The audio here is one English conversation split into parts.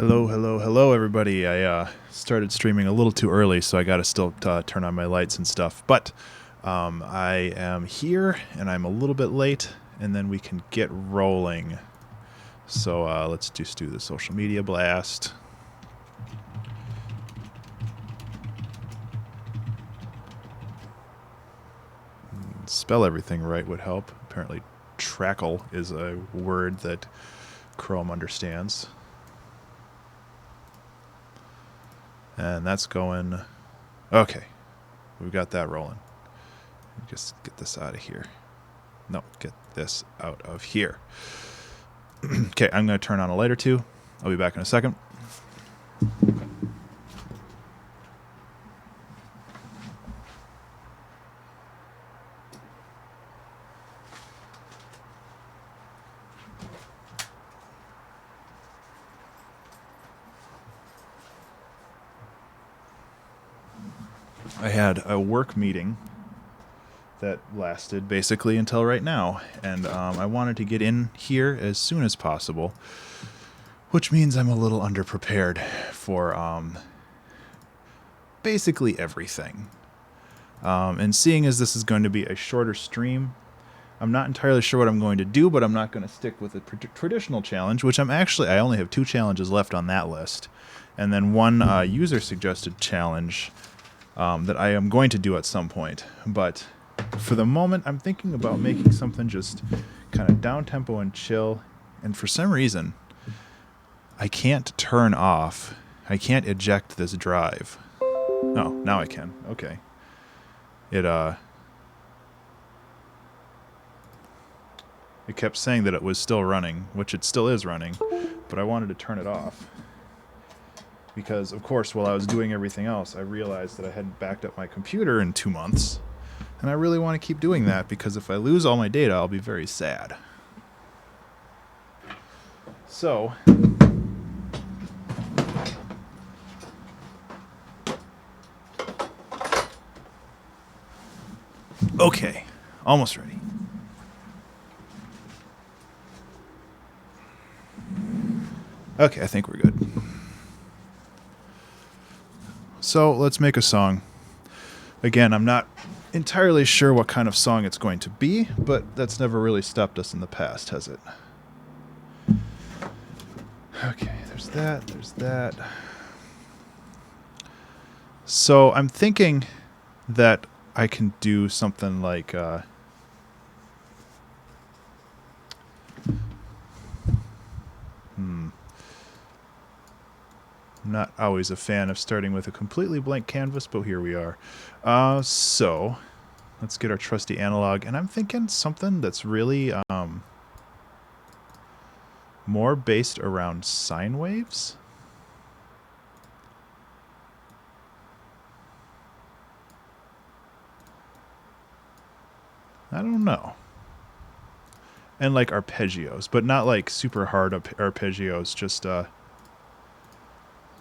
Hello, hello, hello, everybody. I started streaming a little too early, so I got to still turn on my lights and stuff. But I am here, and I'm a little bit late, and then we can get rolling. So let's just do the social media blast. Spell everything right would help. Apparently, trackle is a word that Chrome understands. And that's going... Okay. We've got that rolling. Just get this out of here. No, get this out of here. Okay, I'm going to turn on a light or two. I'll be back in a second. I had a work meeting that lasted basically until right now, and I wanted to get in here as soon as possible, which means I'm a little underprepared for basically everything. And seeing as this is going to be a shorter stream, I'm not entirely sure what I'm going to do, but I'm not going to stick with a traditional challenge, which I only have 2 challenges left on that list, and then one user-suggested challenge that I am going to do at some point. But for the moment, I'm thinking about making something just kind of down-tempo and chill, and for some reason, I can't turn off. I can't eject this drive. Oh, now I can. Okay. It kept saying that it was still running, which it still is running, but I wanted to turn it off. Because, of course, while I was doing everything else, I realized that I hadn't backed up my computer in 2 months. And I really want to keep doing that, because if I lose all my data, I'll be very sad. So... Okay, almost ready. Okay, I think we're good. So let's make a song. Again, I'm not entirely sure what kind of song it's going to be, but that's never really stopped us in the past, has it? Okay, there's that, there's that. So I'm thinking that I can do something like... I'm not always a fan of starting with a completely blank canvas, but here we are. So let's get our trusty analog, and I'm thinking something that's really more based around sine waves. I don't know. And like arpeggios, but not like super hard arpeggios, just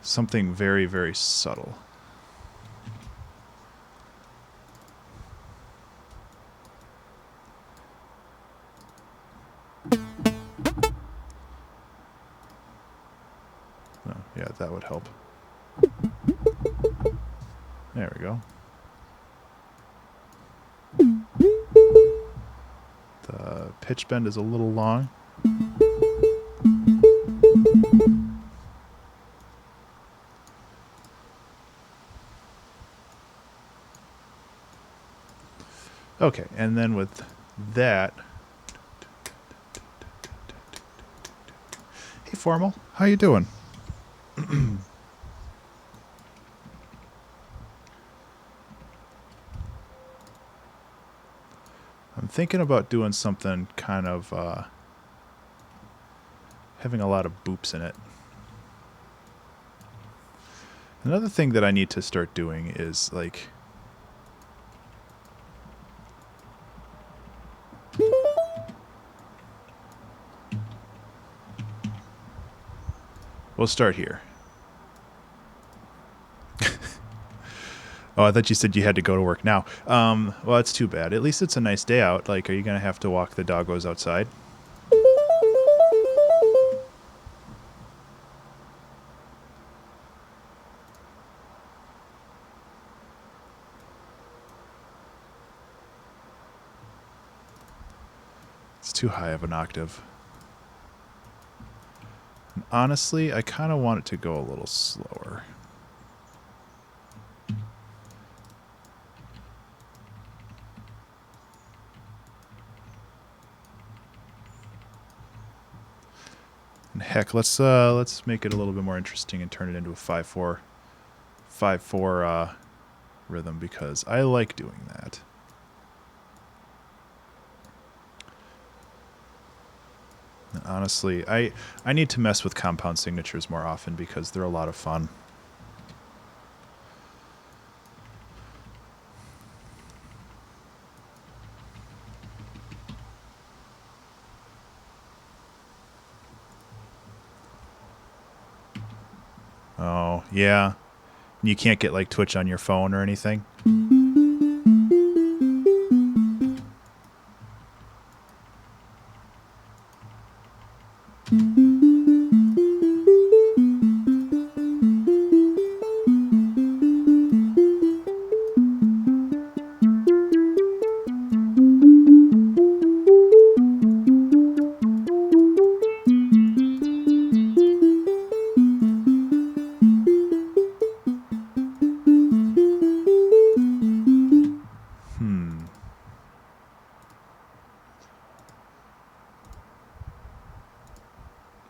something very, very subtle. Oh, yeah, that would help. There we go. The pitch bend is a little long. Okay, and then with that... Hey, Formal, how you doing? I'm thinking about doing something kind of having a lot of boops in it. Another thing that I need to start doing is like... We'll start here. Oh, I thought you said you had to go to work now. Well, that's too bad. At least it's a nice day out. Like, are you going to have to walk the doggos outside? It's too high of an octave. And honestly, I kind of want it to go a little slower. And heck, let's make it a little bit more interesting and turn it into a 5/4 rhythm, because I like doing that. And honestly, I need to mess with compound signatures more often because they're a lot of fun. Oh, yeah. You can't get like Twitch on your phone or anything.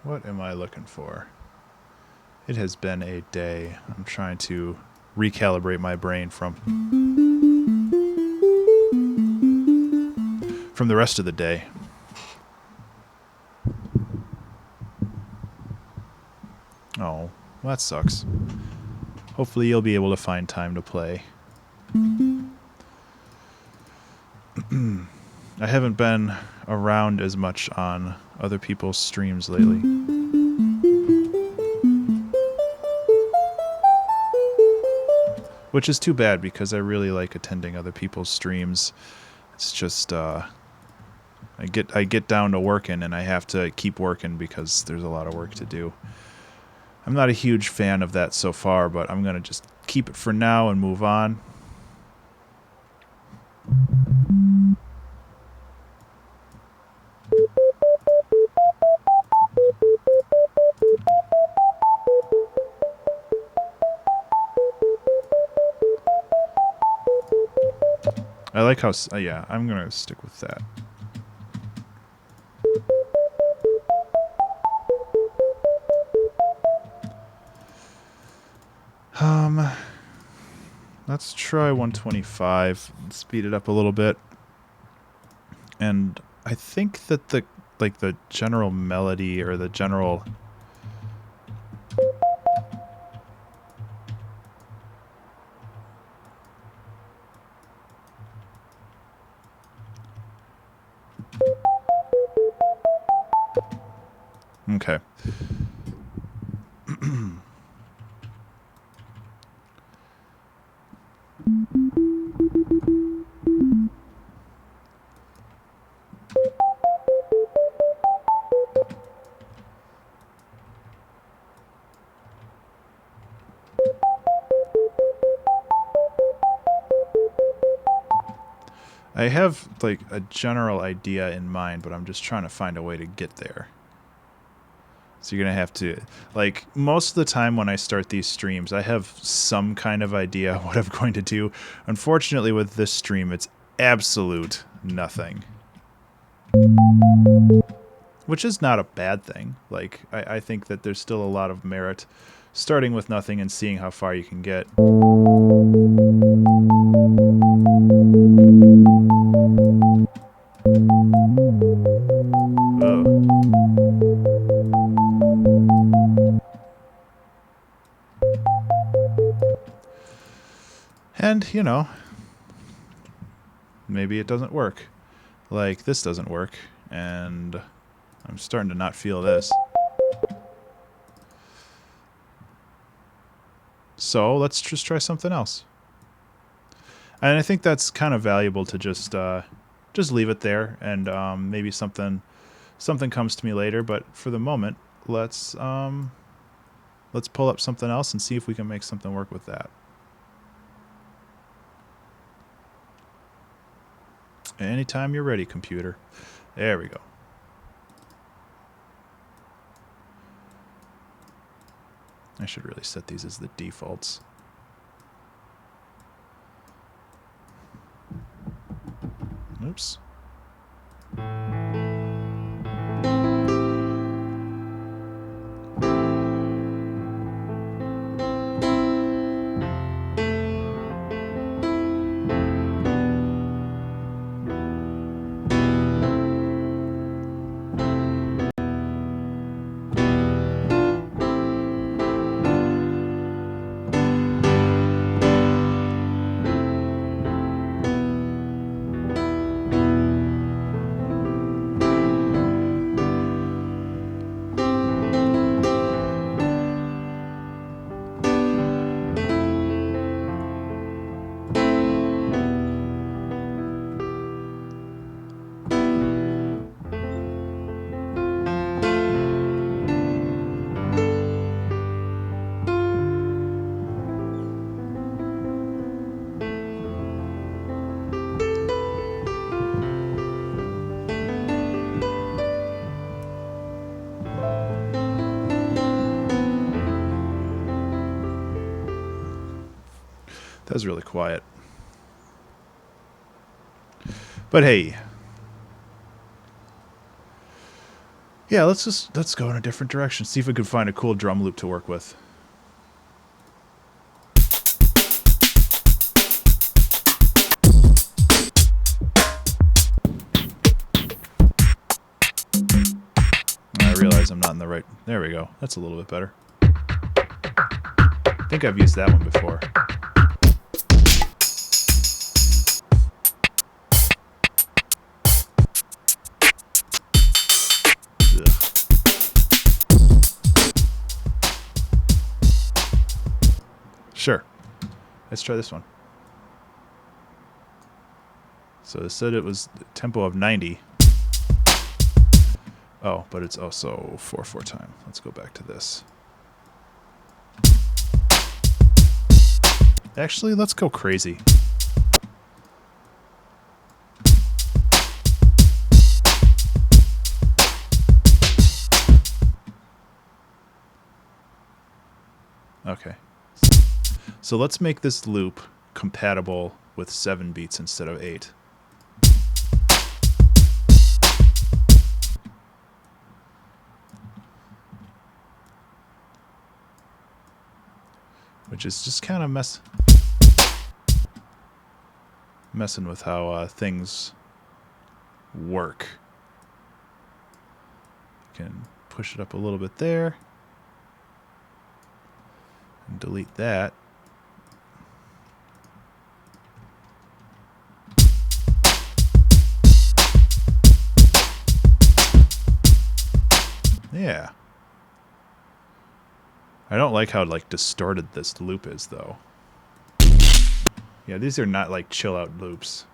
What am I looking for? It has been a day. I'm trying to recalibrate my brain from the rest of the day. Oh, well, that sucks. Hopefully you'll be able to find time to play. I haven't been around as much on other people's streams lately. Which is too bad because I really like attending other people's streams. It's just I get down to working and I have to keep working because there's a lot of work to do. I'm not a huge fan of that so far, but I'm going to just keep it for now and move on. I like how... yeah, I'm going to stick with that. Let's try 125 and speed it up a little bit. And I think that the general melody or the general... Okay. I have, like, a general idea in mind, but I'm just trying to find a way to get there. So you're going to have to... Like, most of the time when I start these streams, I have some kind of idea what I'm going to do. Unfortunately, with this stream, it's absolute nothing. Which is not a bad thing. Like, I think that there's still a lot of merit starting with nothing and seeing how far you can get. And, you know, maybe it doesn't work. Like, this doesn't work, and I'm starting to not feel this. So, let's just try something else. And I think that's kind of valuable to just leave it there, and maybe something comes to me later, but for the moment, let's pull up something else and see if we can make something work with that. Anytime you're ready, computer. There we go. I should really set these as the defaults. Oops. That was really quiet. But hey. Yeah, let's go in a different direction. See if we can find a cool drum loop to work with. I realize I'm not in the right... There we go. That's a little bit better. I think I've used that one before. Sure. Let's try this one. So it said it was a tempo of 90. Oh, but it's also 4/4 time. Let's go back to this. Actually, let's go crazy. Okay. So let's make this loop compatible with 7 beats instead of 8. Which is just kind of messing with how things work. Can push it up a little bit there. And delete that. Yeah. I don't like how like distorted this loop is though. Yeah, these are not like chill out loops.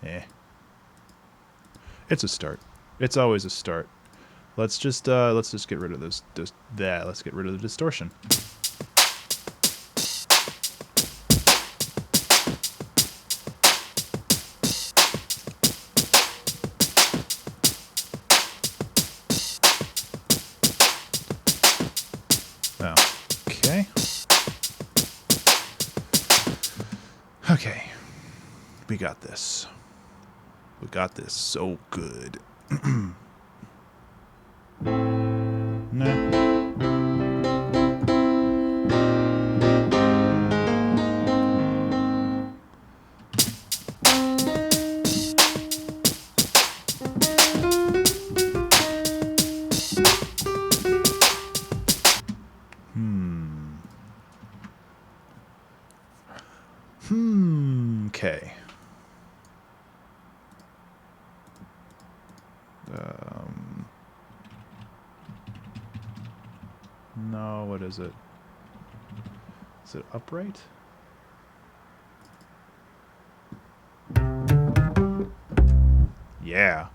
Eh. It's a start. It's always a start. Let's just get rid of this let's get rid of the distortion. Okay, we got this. We got this so good. Nah. Okay. No, what is it? Is it upright? Yeah.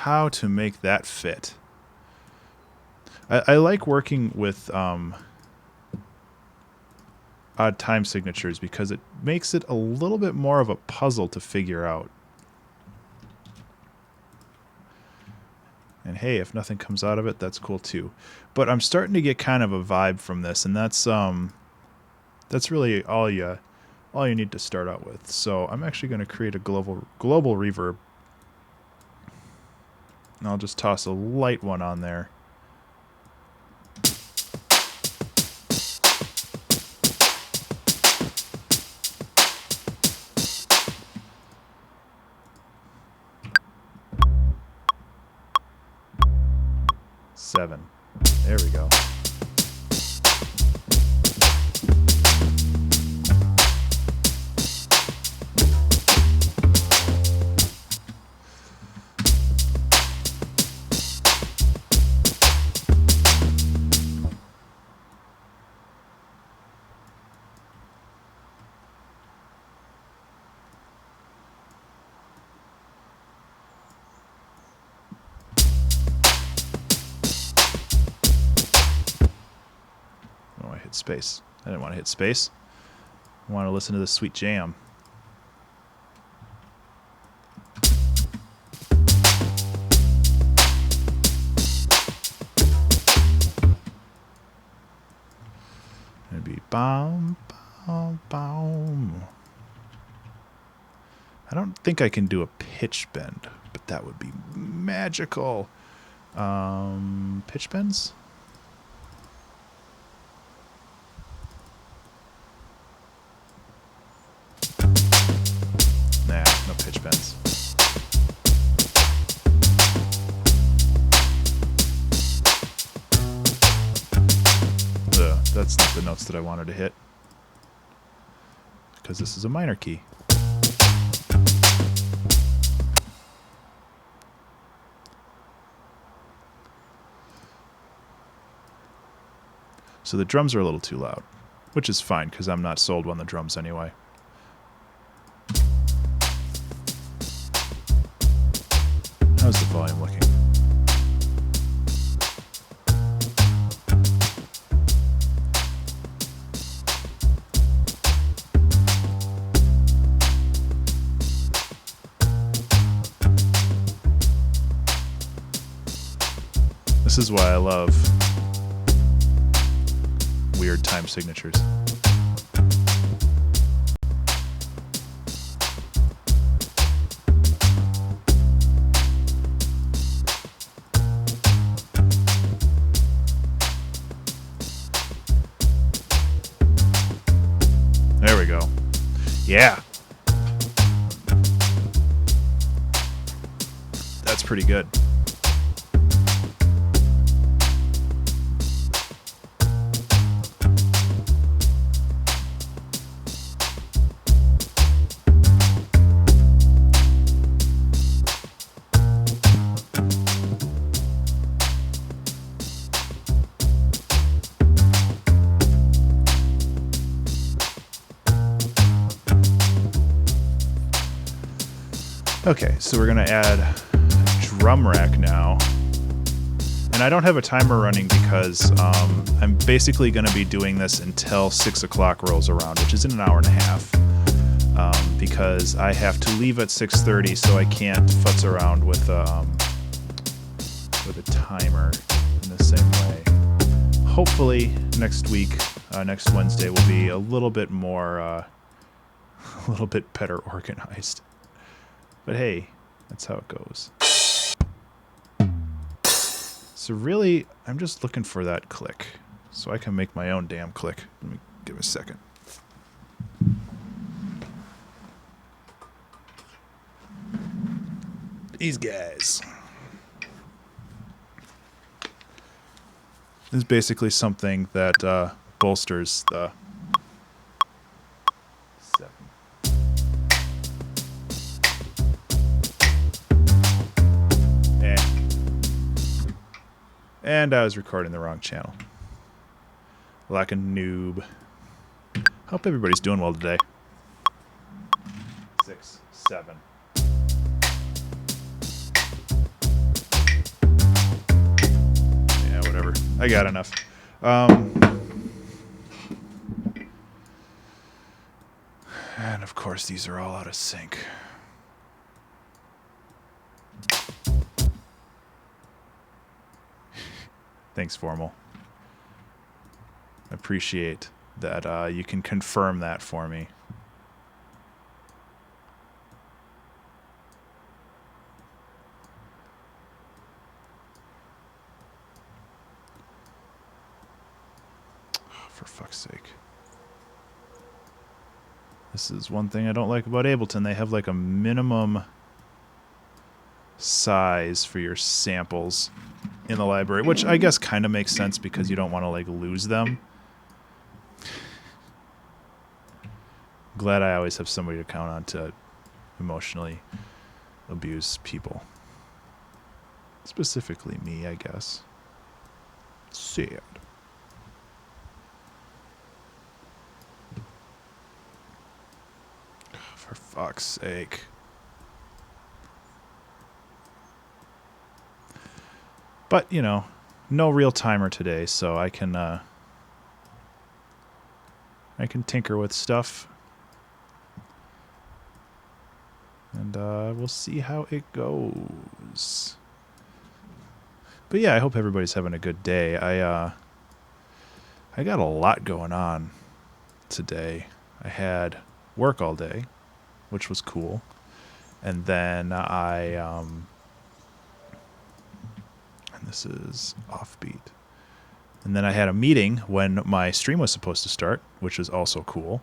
how to make that fit. I like working with odd time signatures because it makes it a little bit more of a puzzle to figure out. And hey, if nothing comes out of it, that's cool too. But I'm starting to get kind of a vibe from this, and that's really all you need to start out with. So I'm actually going to create a global reverb. And I'll just toss a light one on there. Seven. There we go. Space. I didn't want to hit space. I want to listen to this sweet jam. It'd be boom, boom, boom. I don't think I can do a pitch bend, but that would be magical. Pitch bends? No pitch bends. That's not the notes that I wanted to hit, because this is a minor key. So the drums are a little too loud, which is fine because I'm not sold on the drums anyway. How's the volume looking? This is why I love weird time signatures. There we go. Yeah. That's pretty good. Okay, so we're going to add a drum rack now. And I don't have a timer running because I'm basically going to be doing this until 6 o'clock rolls around, which is in an hour and a half. Because I have to leave at 6:30, so I can't futz around with a timer in the same way. Hopefully next week, next Wednesday, will be a little bit more, a little bit better organized. But hey, that's how it goes. So really, I'm just looking for that click, so I can make my own damn click. Let me give it a second. These guys. This is basically something that bolsters the 7. And I was recording the wrong channel. Like a noob. Hope everybody's doing well today. 6, 7. I got enough. And of course, these are all out of sync. Thanks, Formal. I appreciate that you can confirm that for me. For fuck's sake. This is one thing I don't like about Ableton. They have like a minimum size for your samples in the library, which I guess kind of makes sense because you don't want to like lose them. Glad I always have somebody to count on to emotionally abuse people. Specifically me, I guess. Sad. For fuck's sake. But, you know, no real timer today, so I can tinker with stuff. And we'll see how it goes. But yeah, I hope everybody's having a good day. I got a lot going on today. I had work all day, which was cool. And then and this is offbeat. And then I had a meeting when my stream was supposed to start, which was also cool.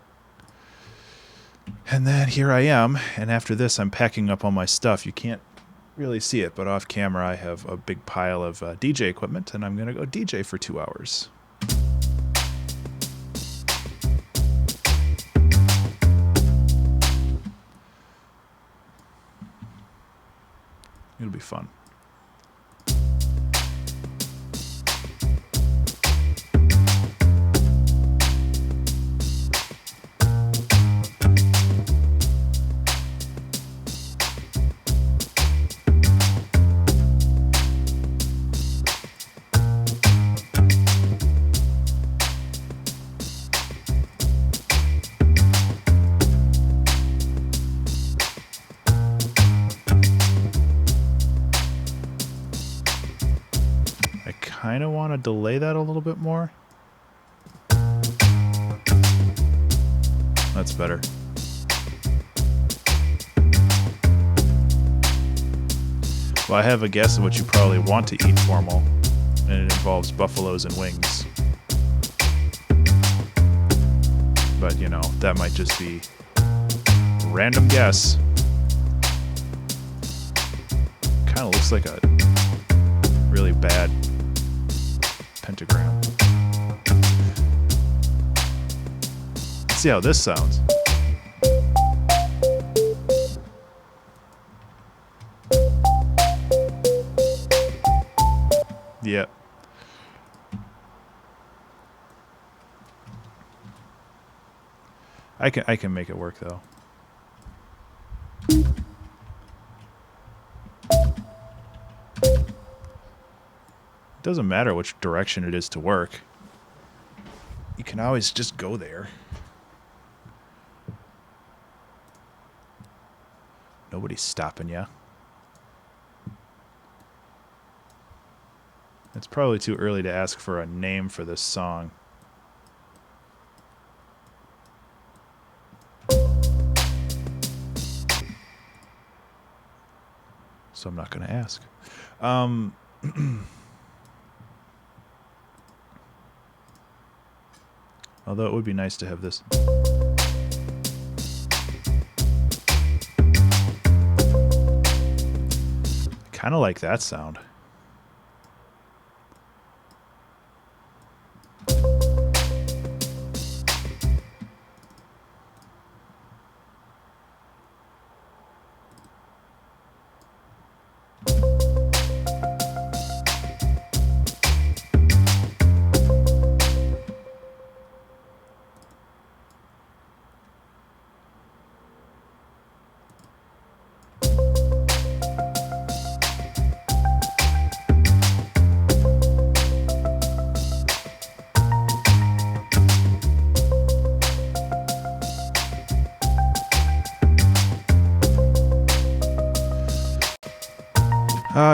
And then here I am, and after this I'm packing up all my stuff. You can't really see it, but off camera I have a big pile of DJ equipment, and I'm going to go DJ for 2 hours. It'll be fun. Kind of want to delay that a little bit more. That's better. Well, I have a guess of what you probably want to eat, Formal, and it involves buffaloes and wings. But, you know, that might just be a random guess. Kind of looks like a really bad pentagram. Let's see how this sounds. Yeah. I can make it work though. It doesn't matter which direction it is to work. You can always just go there. Nobody's stopping you. It's probably too early to ask for a name for this song. So I'm not going to ask. Although it would be nice to have this. Kind of like that sound.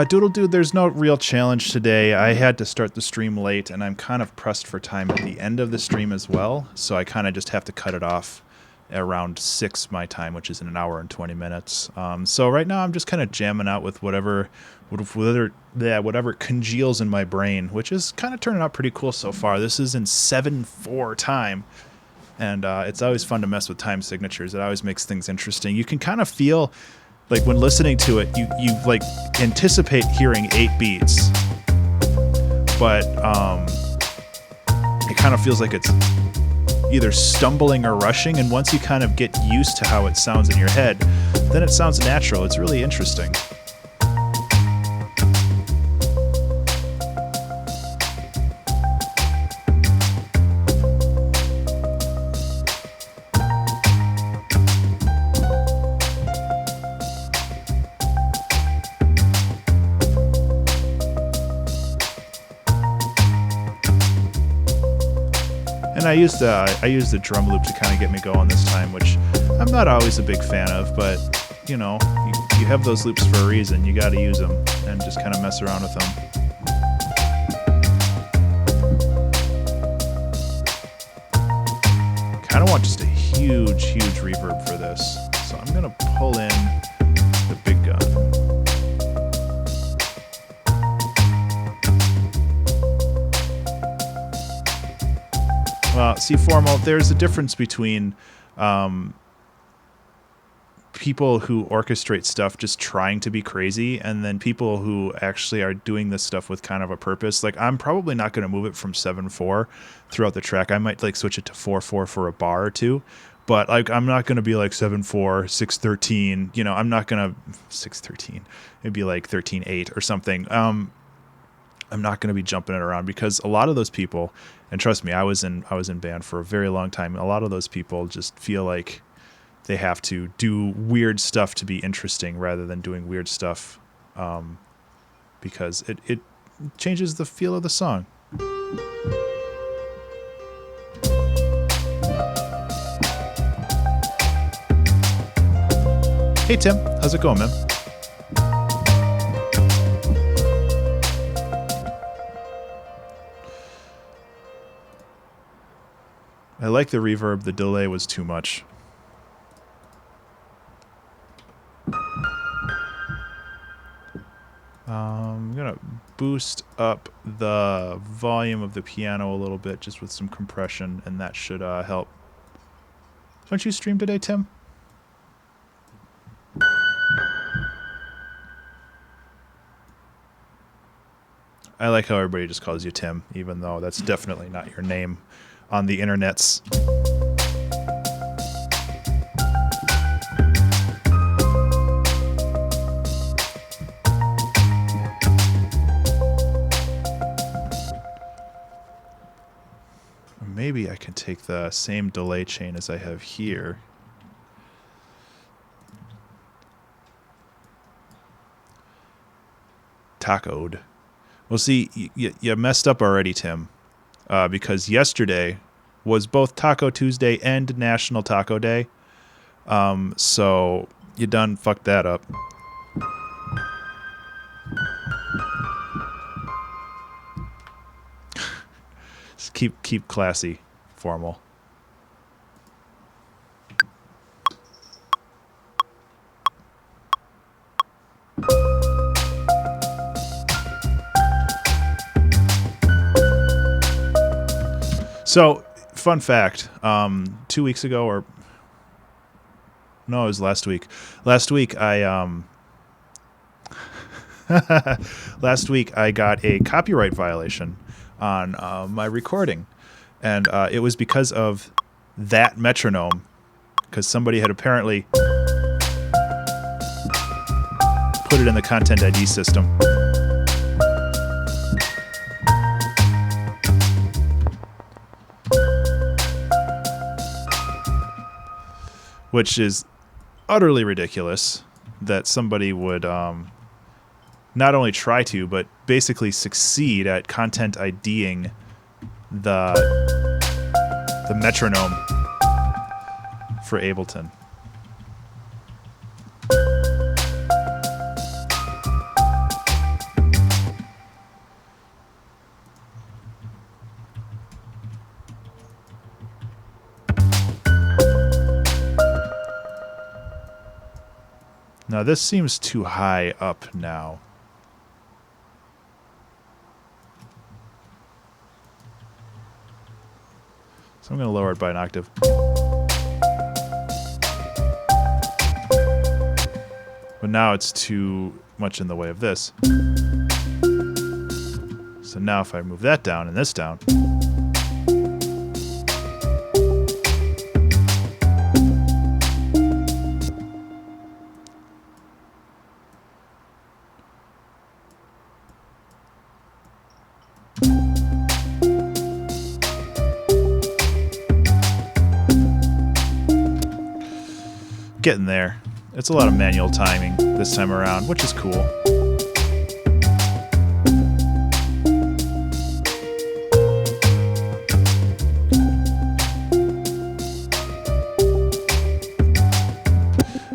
Doodle Dude, there's no real challenge today. I had to start the stream late, and I'm kind of pressed for time at the end of the stream as well, so I kind of just have to cut it off around 6 my time, which is in an hour and 20 minutes. So right now I'm just kind of jamming out with whatever congeals in my brain, which is kind of turning out pretty cool so far. This is in 7/4 time, and it's always fun to mess with time signatures. It always makes things interesting. You can kind of feel... like when listening to it, you like anticipate hearing 8 beats, but it kind of feels like it's either stumbling or rushing. And once you kind of get used to how it sounds in your head, then it sounds natural. It's really interesting. I used the drum loop to kind of get me going this time, which I'm not always a big fan of, but you know, you have those loops for a reason. You got to use them and just kind of mess around with them. Kind of want just a huge reverb for this, so I'm gonna pull in the big gun. Well, see, Formal, there's a difference between people who orchestrate stuff just trying to be crazy and then people who actually are doing this stuff with kind of a purpose. Like, I'm probably not going to move it from 7/4 throughout the track. I might like switch it to 4/4 for a bar or two, but like I'm not going to be like 7/4, 6/13. You know, I'm not going to 6/13. It'd be like 13/8 or something. I'm not going to be jumping it around because a lot of those people, and trust me, I was in band for a very long time. A lot of those people just feel like they have to do weird stuff to be interesting rather than doing weird stuff because it changes the feel of the song. Hey Tim, how's it going, man? I like the reverb. The delay was too much. I'm going to boost up the volume of the piano a little bit just with some compression, and that should help. Don't you stream today, Tim? I like how everybody just calls you Tim, even though that's definitely not your name on the internets. Maybe I can take the same delay chain as I have here. Tacoed. Well, see, you messed up already, Tim. Because yesterday was both Taco Tuesday and National Taco Day. So you done fucked that up. Just keep classy, Formal. So, fun fact, 2 weeks ago, or no, it was last week. Last week I got a copyright violation on my recording, and it was because of that metronome, because somebody had apparently put it in the Content ID system. Which is utterly ridiculous that somebody would not only try to, but basically succeed at content IDing the metronome for Ableton. Now this seems too high up now. So I'm going to lower it by an octave. But now it's too much in the way of this. So now if I move that down and this down. Getting there. It's a lot of manual timing this time around, which is cool.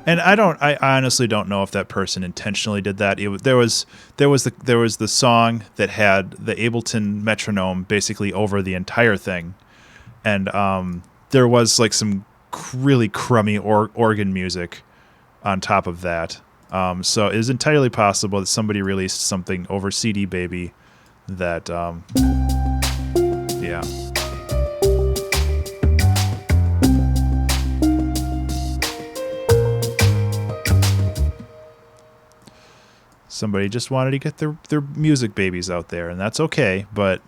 And I honestly don't know if that person intentionally did that. There was the song that had the Ableton metronome basically over the entire thing, and there was like some really crummy organ music on top of that. So it is entirely possible that somebody released something over CD Baby that, yeah. Somebody just wanted to get their music babies out there, and that's okay, but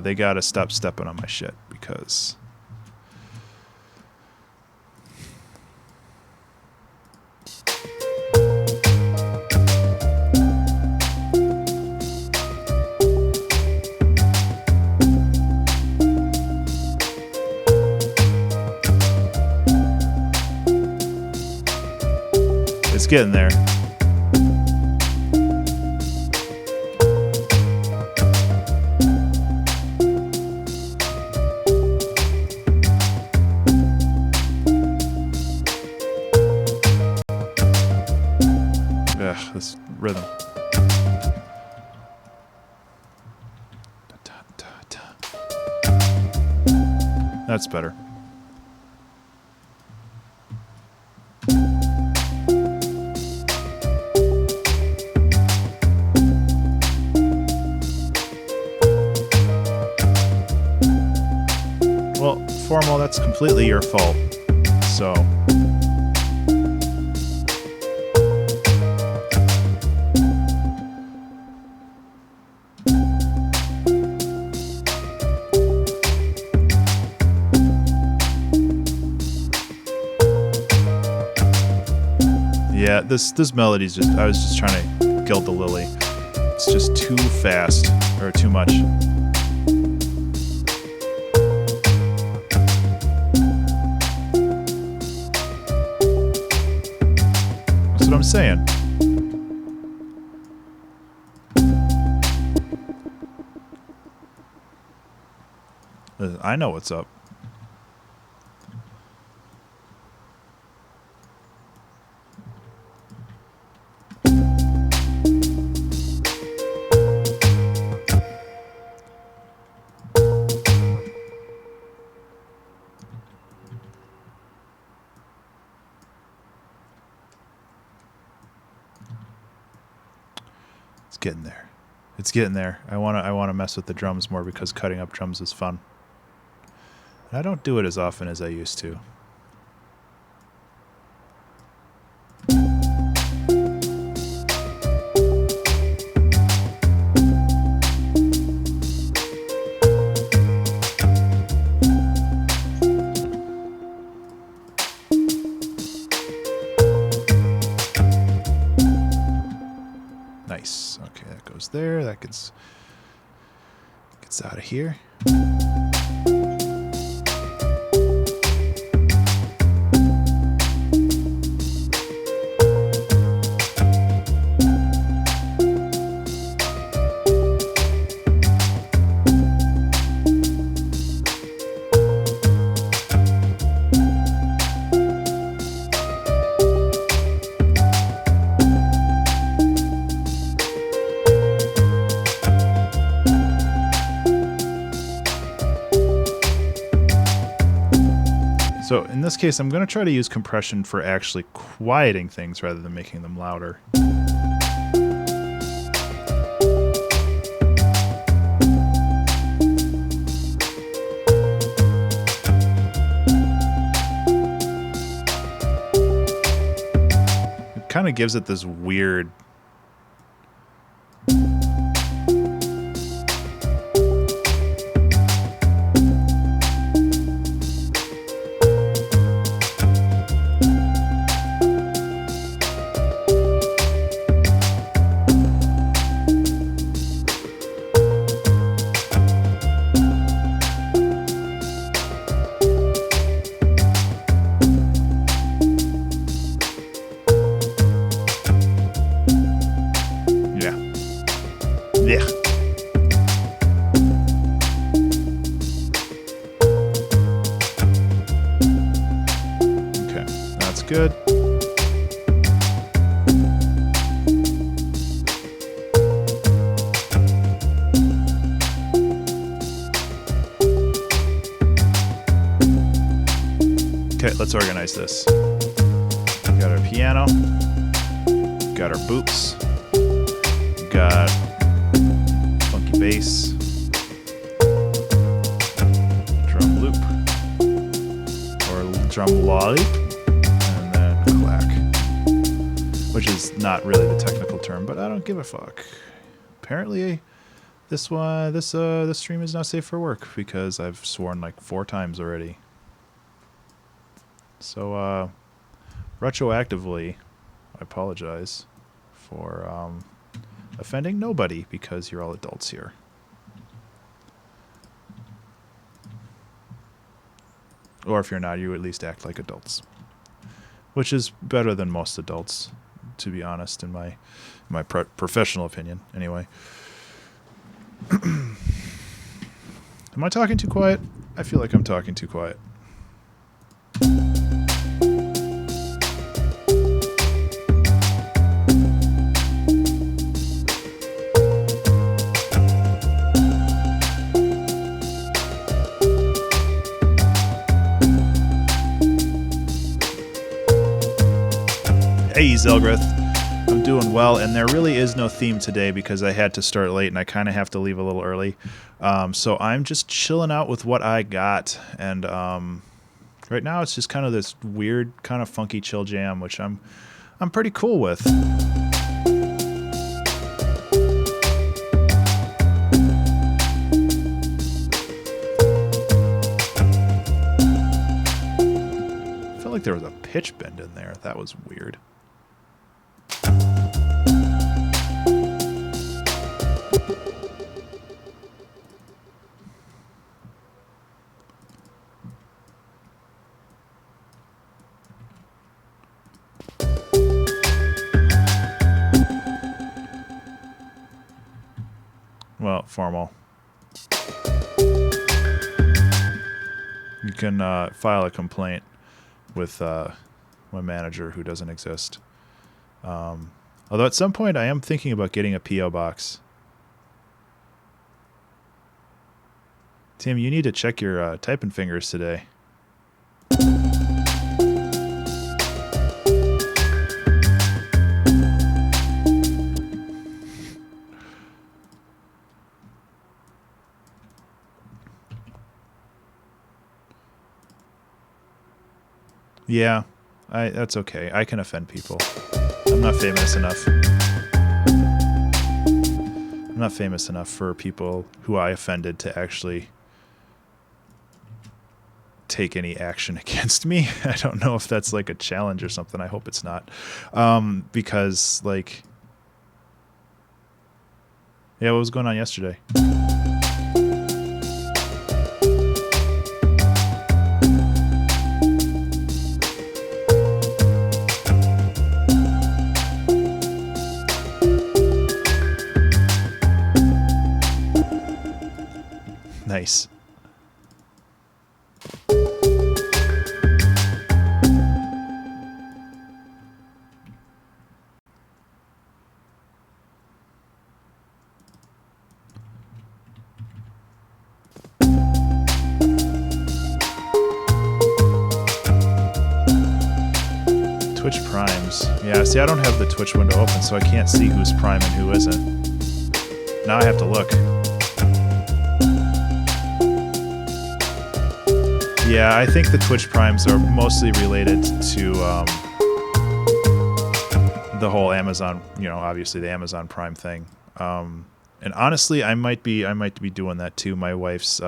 they gotta stop stepping on my shit, because it's getting there. This rhythm. That's better. Well, Formal, that's completely your fault. So yeah, this melody's just, I was just trying to gild the lily. It's just too fast, or too much. That's what I'm saying. I know what's up. Getting there. It's getting there. I wanna mess with the drums more, because cutting up drums is fun. And I don't do it as often as I used to. Nice. Okay, that goes there. That gets out of here. So in this case, I'm going to try to use compression for actually quieting things rather than making them louder. It kind of gives it this weird... Yeah. Okay, that's good. Okay, let's organize this. Got our piano. Got our boots. Got funky bass. Drum loop. Or drum loop. And then clack. Which is not really the technical term, but I don't give a fuck. Apparently this stream is not safe for work because I've sworn like 4 times already. So retroactively, I apologize for offending nobody because you're all adults here. Or if you're not, you at least act like adults. Which is better than most adults, to be honest, in my professional opinion, anyway. Am I talking too quiet? I feel like I'm talking too quiet. Hey, Zelgrith. I'm doing well, and there really is no theme today because I had to start late, and I kind of have to leave a little early. So I'm just chilling out with what I got, and right now it's just kind of this weird, kind of funky chill jam, which I'm pretty cool with. I felt like there was a pitch bend in there. That was weird. Well, formal. You can file a complaint with my manager who doesn't exist. Although at some point I am thinking about getting a P.O. box. Tim, you need to check your typing fingers today. Yeah, that's okay. I can offend people. I'm not famous enough. I'm not famous enough for people who I offended to actually take any action against me. I don't know if that's like a challenge or something. I hope it's not. Because, like... Yeah, what was going on yesterday? Nice. Twitch Primes. Yeah, see, I don't have the Twitch window open, so I can't see who's Prime and who isn't. Now I have to look. Yeah, I think the Twitch Primes are mostly related to the whole Amazon, obviously the Amazon Prime thing. And honestly, I might be doing that too. My wife's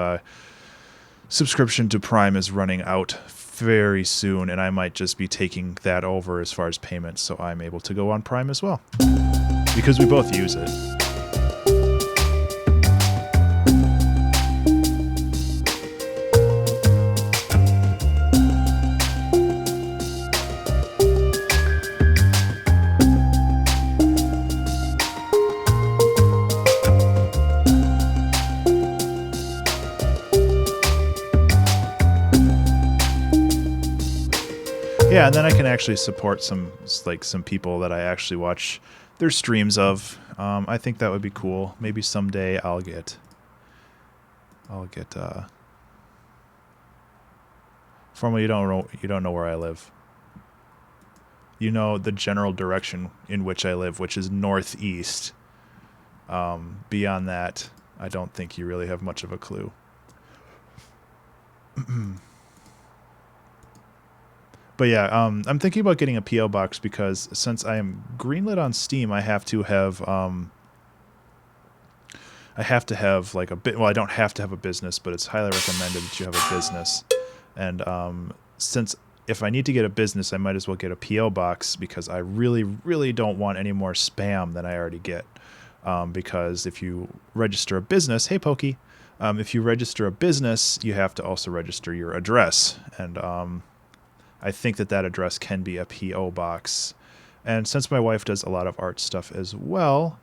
subscription to Prime is running out very soon, and I might just be taking that over as far as payments, so I'm able to go on Prime as well, because we both use it. Yeah, and then I can actually support some people that I actually watch their streams of. I think that would be cool. Maybe someday I'll get Formally, you don't know where I live. You know the general direction in which I live, which is northeast. Beyond that, I don't think you really have much of a clue. But yeah, I'm thinking about getting a P.O. box because since I am greenlit on Steam, I have to have like a bit. Well, I don't have to have a business, but it's highly recommended that you have a business. And since if I need to get a business, I might as well get a P.O. box because I really, really don't want any more spam than I already get. Because if you register a business, hey Pokey, if you register a business, you have to also register your address, and I think that address can be a P.O. box. And since my wife does a lot of art stuff as well,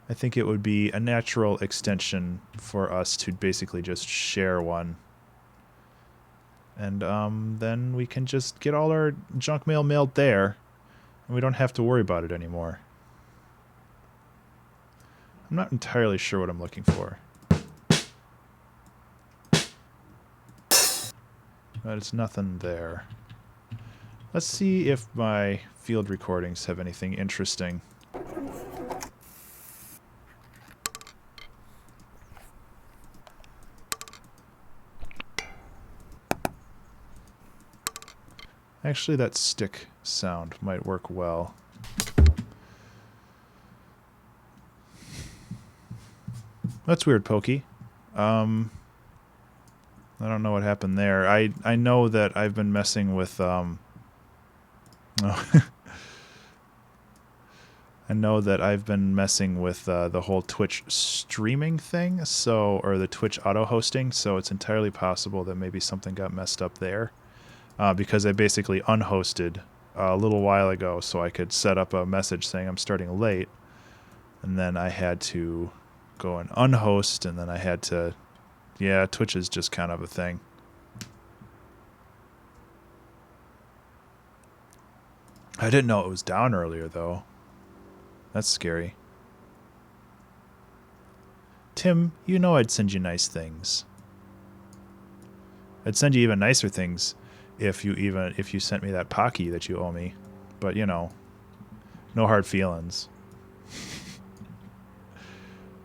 I think it would be a natural extension for us to basically just share one. And then we can just get all our junk mail mailed there, and we don't have to worry about it anymore. I'm not entirely sure what I'm looking for. But it's nothing there. Let's see if my field recordings have anything interesting. Actually, that stick sound might work well. That's weird, Pokey. I don't know what happened there. I know that I've been messing with I know that I've been messing with the whole Twitch streaming thing, or the Twitch auto hosting, so it's entirely possible that maybe something got messed up there, because I basically unhosted a little while ago so I could set up a message saying I'm starting late, and then I had to go and unhost, and then I had to, yeah, Twitch is just kind of a thing. I didn't know it was down earlier, though. That's scary. Tim, you know I'd send you nice things. I'd send you even nicer things if you sent me that Pocky that you owe me. But, no hard feelings.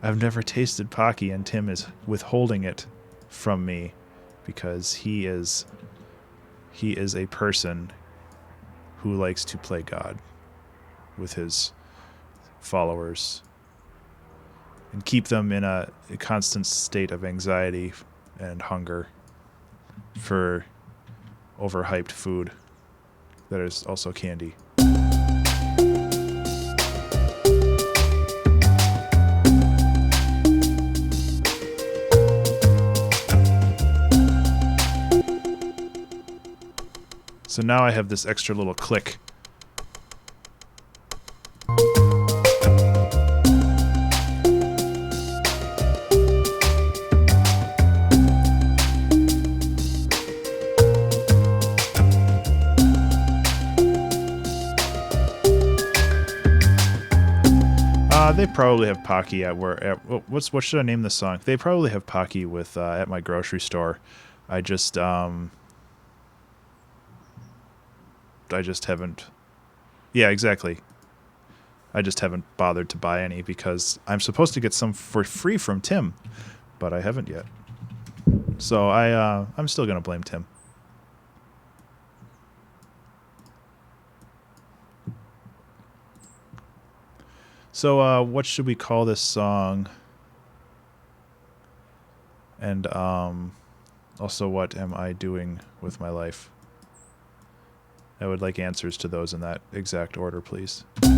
I've never tasted Pocky, and Tim is withholding it from me because he is a person who likes to play God with his followers and keep them in a constant state of anxiety and hunger for overhyped food that is also candy. So now I have this extra little click. They probably have Pocky what should I name this song? They probably have Pocky with at my grocery store. I just haven't Yeah, exactly. I just haven't bothered to buy any because I'm supposed to get some for free from Tim, but I haven't yet. So I'm still gonna blame Tim. So what should we call this song? And also, what am I doing with my life? I would like answers to those in that exact order, please. I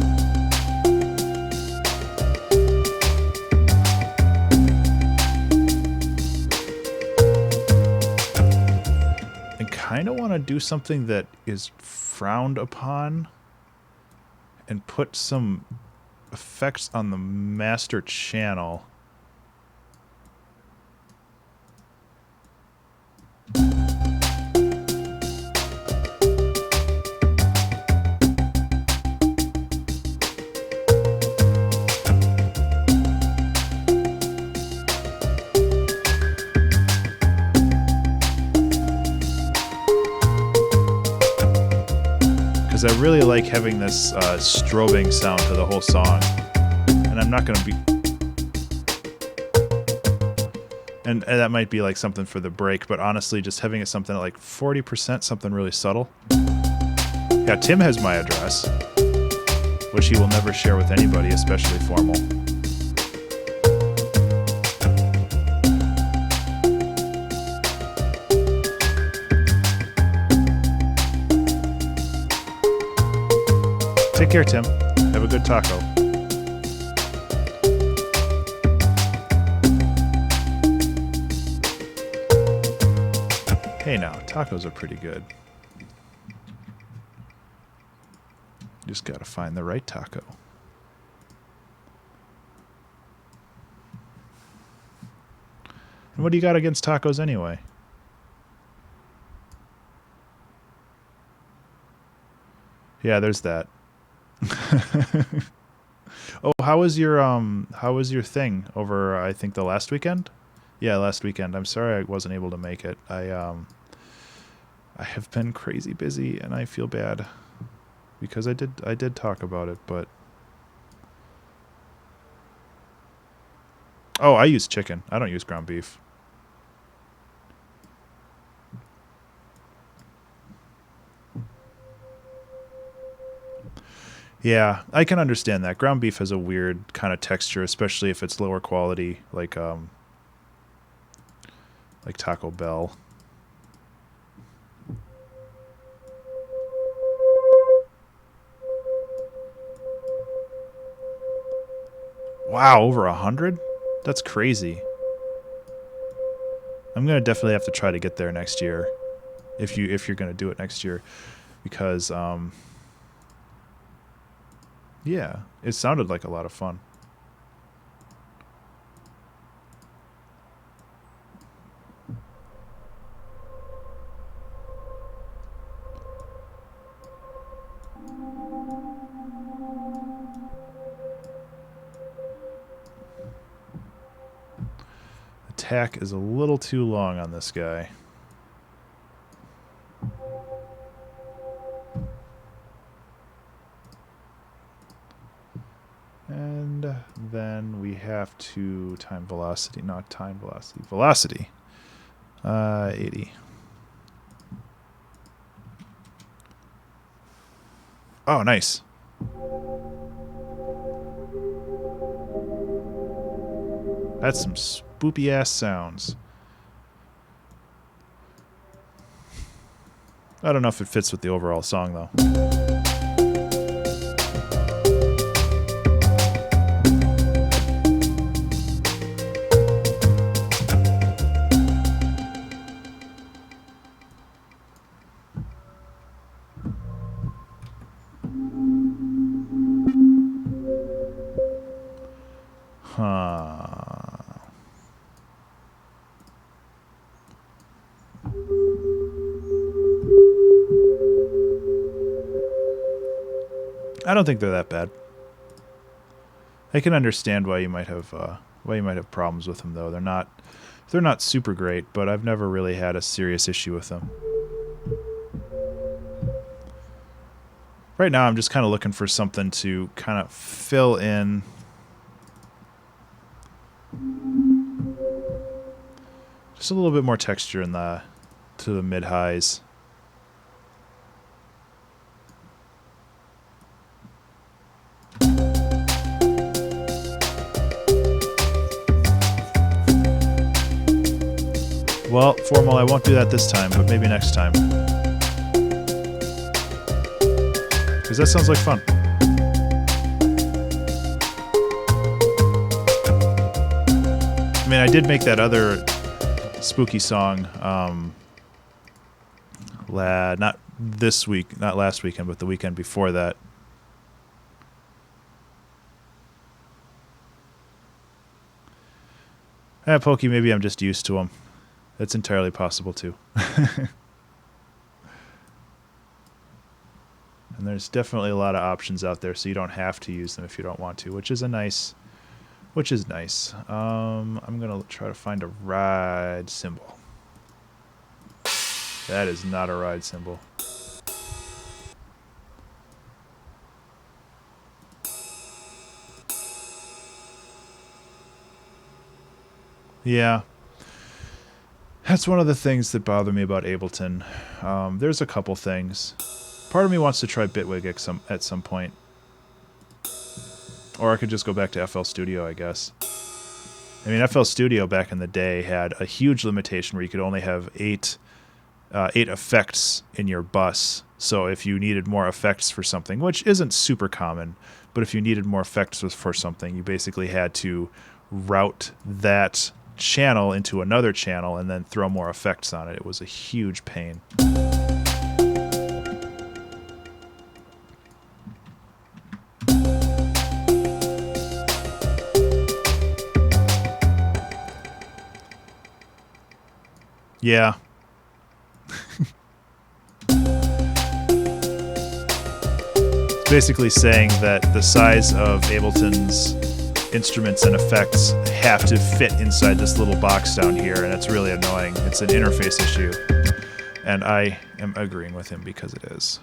kind of want to do something that is frowned upon and put some effects on the master channel. Because I really like having this strobing sound to the whole song. And I'm not going to be... And that might be like something for the break, but honestly, just having it something at like 40%, something really subtle. Yeah, Tim has my address, which he will never share with anybody, especially formal. Take care, Tim. Have a good taco. Hey now, tacos are pretty good. Just gotta find the right taco. And what do you got against tacos anyway? Yeah, there's that. Oh, how was your thing over I think the last weekend? Yeah, last weekend. I'm sorry I wasn't able to make it. I have been crazy busy and I feel bad because I did talk about it, but oh, I use chicken. I don't use ground beef. Yeah, I can understand that. Ground beef has a weird kind of texture, especially if it's lower quality, like Taco Bell. Wow, over 100? That's crazy. I'm gonna definitely have to try to get there next year, if you're gonna do it next year, because yeah, it sounded like a lot of fun. Attack is a little too long on this guy. And then we have to time velocity, not time velocity, velocity. 80. Oh, nice. That's some spoopy ass sounds. I don't know if it fits with the overall song though. I don't think they're that bad. I can understand why you might have problems with them though. They're not super great, but I've never really had a serious issue with them. Right now, I'm just kind of looking for something to kind of fill in. Just a little bit more texture in the to the mid highs. Well, Formal, I won't do that this time, but maybe next time. Because that sounds like fun. I mean, I did make that other spooky song, not this week, not last weekend, but the weekend before that. Pokey, maybe I'm just used to them. That's entirely possible, too. And there's definitely a lot of options out there, so you don't have to use them if you don't want to, which is nice. I'm going to try to find a ride cymbal. That is not a ride cymbal. Yeah. That's one of the things that bother me about Ableton. There's a couple things. Part of me wants to try Bitwig at some point. Or I could just go back to FL Studio, I guess. I mean, FL Studio back in the day had a huge limitation where you could only have eight effects in your bus. So if you needed more effects for something, which isn't super common, but if you needed more effects for something, you basically had to route that channel into another channel and then throw more effects on it. It was a huge pain. Yeah. It's basically saying that the size of Ableton's instruments and effects have to fit inside this little box down here, and it's really annoying. It's an interface issue, and I am agreeing with him because it is.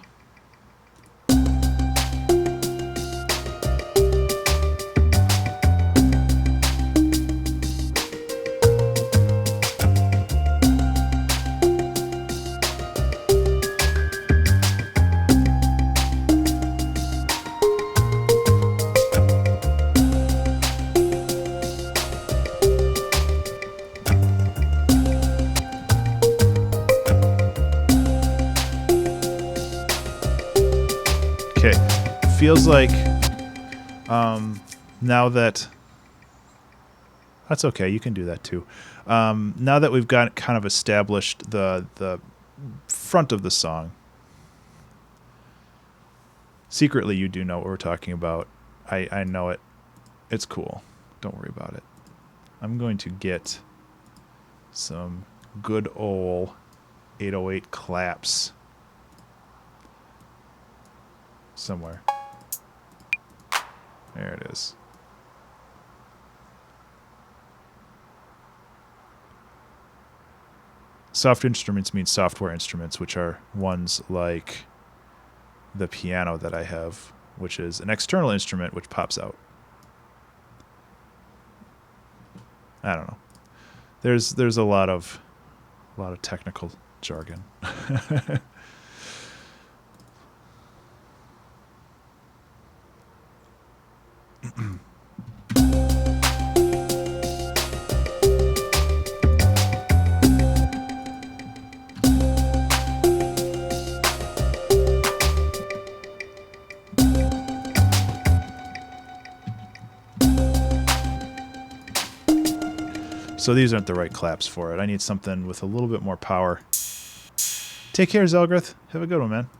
Feels like now that that's okay, you can do that too. Now that we've got kind of established the front of the song, secretly you do know what we're talking about. I know it. It's cool. Don't worry about it. I'm going to get some good old 808 claps somewhere. There it is. Soft instruments mean software instruments, which are ones like the piano that I have, which is an external instrument which pops out. I don't know. There's a lot of technical jargon. So these aren't the right claps for it. I need something with a little bit more power. Take care, Zelgrith. Have a good one, man.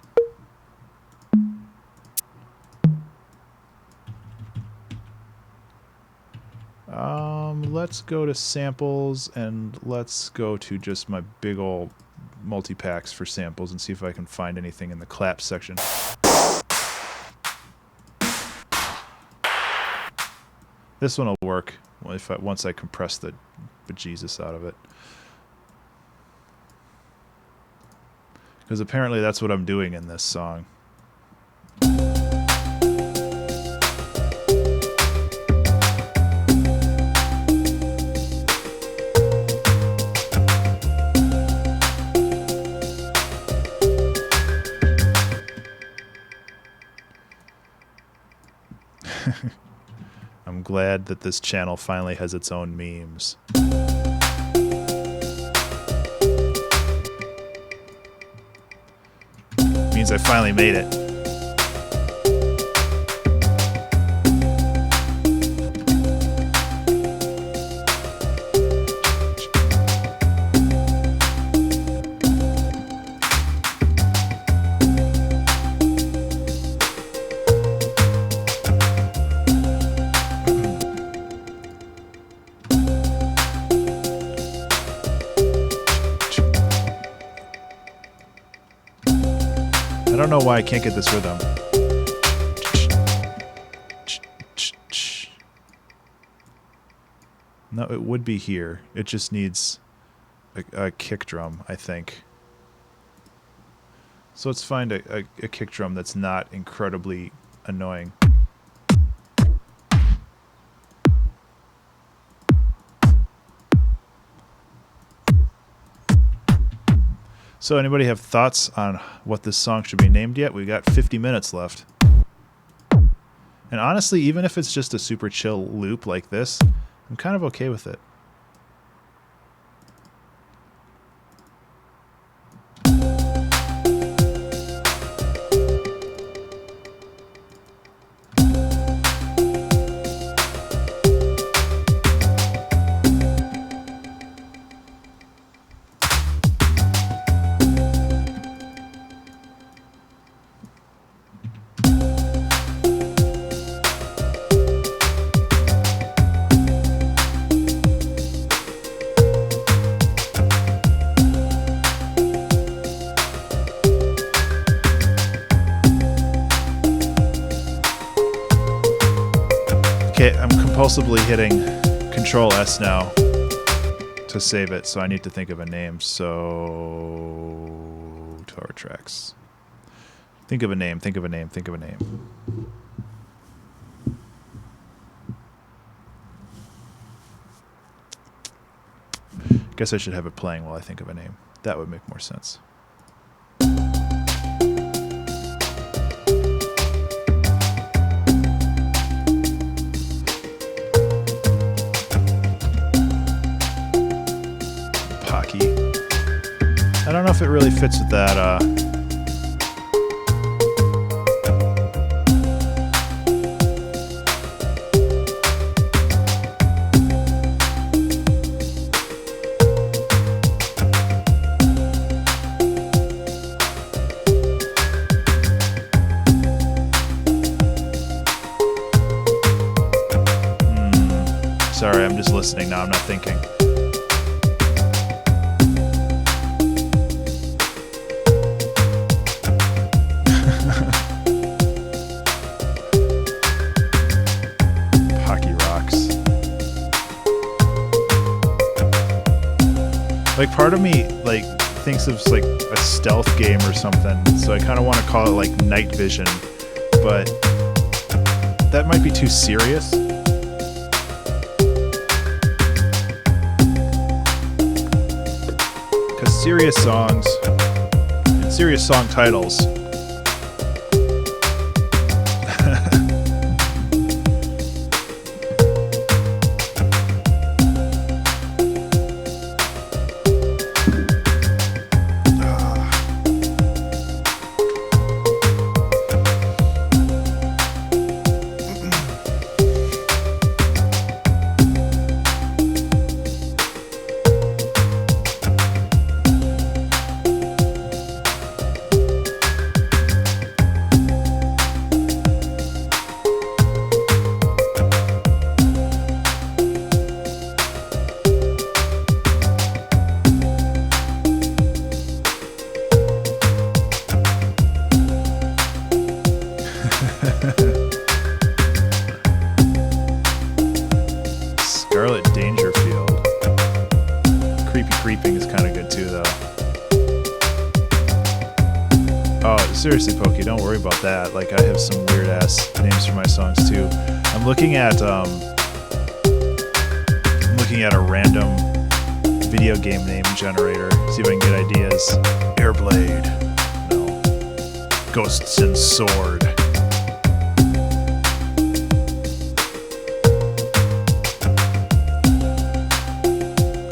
Let's go to samples and let's go to just my big old multi-packs for samples and see if I can find anything in the claps section. This one will work once I compress the bejesus out of it. Because apparently that's what I'm doing in this song. glad that this channel finally has its own memes. Means I finally made it. I don't know why I can't get this rhythm. No, it would be here. It just needs a kick drum, I think. So let's find a kick drum that's not incredibly annoying. So anybody have thoughts on what this song should be named yet? We got 50 minutes left. And honestly, even if it's just a super chill loop like this, I'm kind of okay with it. Okay, I'm compulsively hitting Control S now to save it, so I need to think of a name. So, Tower Tracks. Think of a name, think of a name, think of a name. Guess I should have it playing while I think of a name. That would make more sense. I don't know if it really fits with that, Sorry, I'm just listening now, I'm not thinking. Like, part of me, like, thinks of, like, a stealth game or something, so I kind of want to call it, like, Night Vision, but that might be too serious. Because serious songs and serious song titles Scarlet, Dangerfield. Creepy Creeping is kind of good too, though. Oh, seriously, Pokey, don't worry about that. Like, I have some weird-ass names for my songs, too. I'm looking at a random video game name generator, see if I can get ideas. Airblade. No. Ghosts and Sword.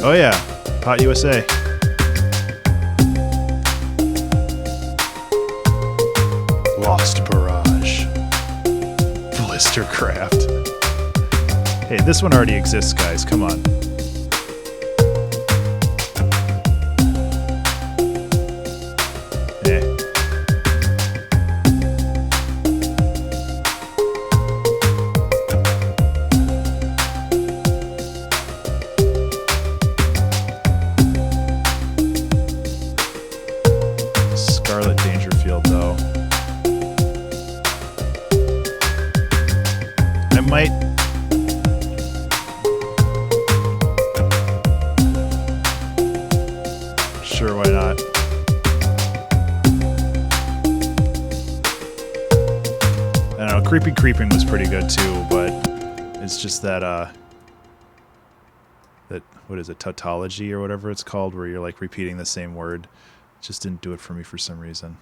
Oh yeah, Hot USA. Lost Barrage. Blistercraft. Hey, this one already exists, guys. Come on. Scarlet Dangerfield, though. I might... Sure, why not? I don't know, Creeping was pretty good too, but it's just that, what is it, tautology or whatever it's called, where you're like repeating the same word. It just didn't do it for me for some reason.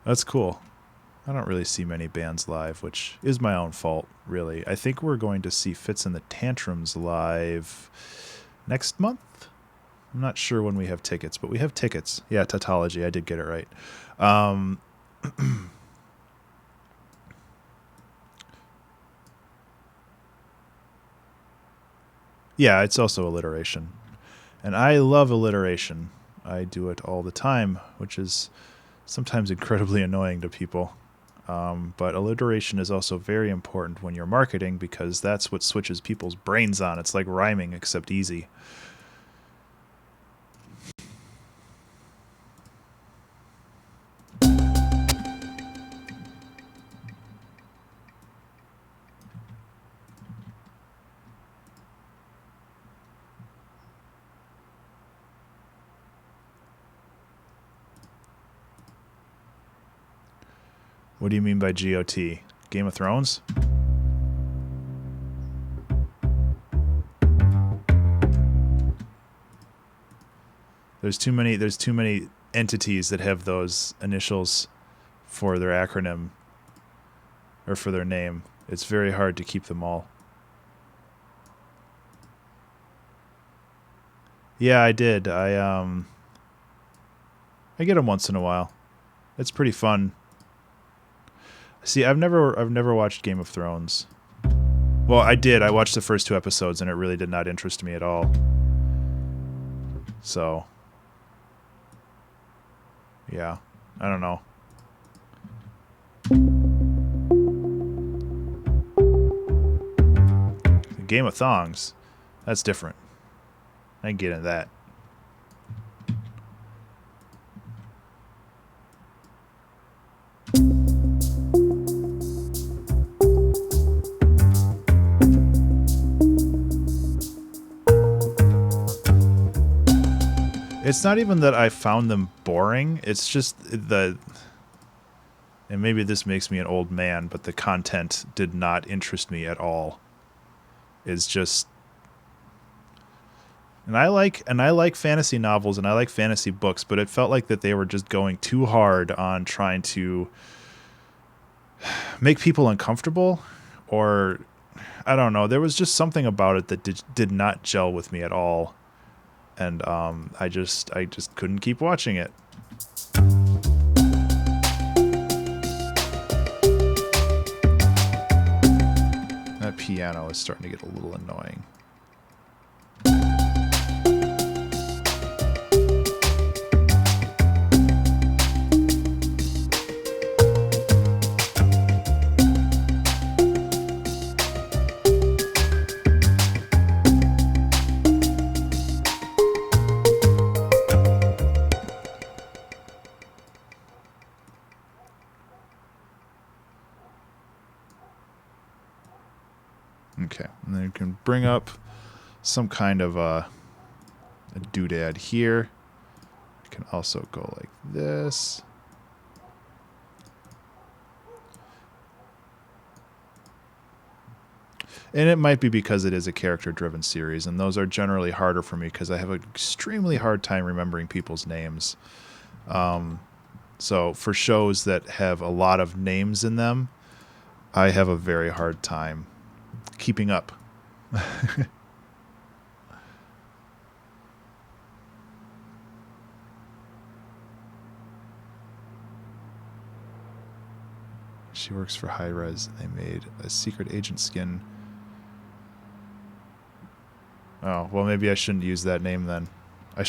That's cool. I don't really see many bands live, which is my own fault, really. I think we're going to see Fits and the Tantrums live next month. I'm not sure when we have tickets, but we have tickets. Yeah, tautology. I did get it right. Yeah, it's also alliteration. And I love alliteration. I do it all the time, which is sometimes incredibly annoying to people. But alliteration is also very important when you're marketing because that's what switches people's brains on. It's like rhyming, except easy. What do you mean by GOT? Game of Thrones? There's too many entities that have those initials for their acronym or for their name. It's very hard to keep them all. Yeah, I did. I get them once in a while. It's pretty fun. See, I've never watched Game of Thrones. Well, I did. I watched the first 2 episodes, and it really did not interest me at all. So, yeah, I don't know. Game of Thongs, that's different. I can get into that. It's not even that I found them boring. It's just and maybe this makes me an old man, but the content did not interest me at all. It's just, and I like fantasy novels and I like fantasy books, but it felt like that they were just going too hard on trying to make people uncomfortable, or I don't know. There was just something about it that did not gel with me at all. And I just couldn't keep watching it. That piano is starting to get a little annoying. Okay, and then you can bring up some kind of a doodad here. You can also go like this. And it might be because it is a character-driven series, and those are generally harder for me because I have an extremely hard time remembering people's names. So for shows that have a lot of names in them, I have a very hard time keeping up. She works for High Res. They made a secret agent skin. Oh, well, maybe I shouldn't use that name then. I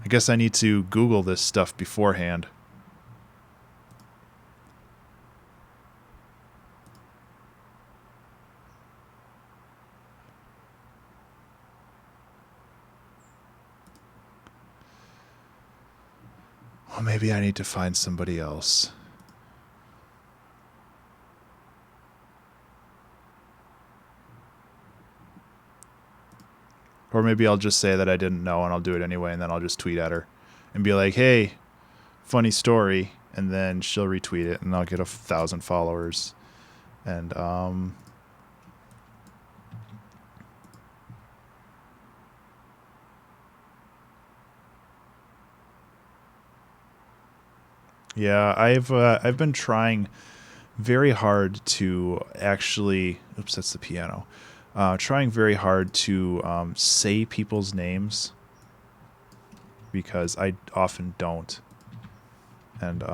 guess I need to Google this stuff beforehand. Well, maybe I need to find somebody else. Or maybe I'll just say that I didn't know and I'll do it anyway, and then I'll just tweet at her and be like, hey, funny story, and then she'll retweet it and I'll get 1,000 followers. And yeah, I've been trying very hard to actually, oops, that's the piano. Trying very hard to say people's names, because I often don't. And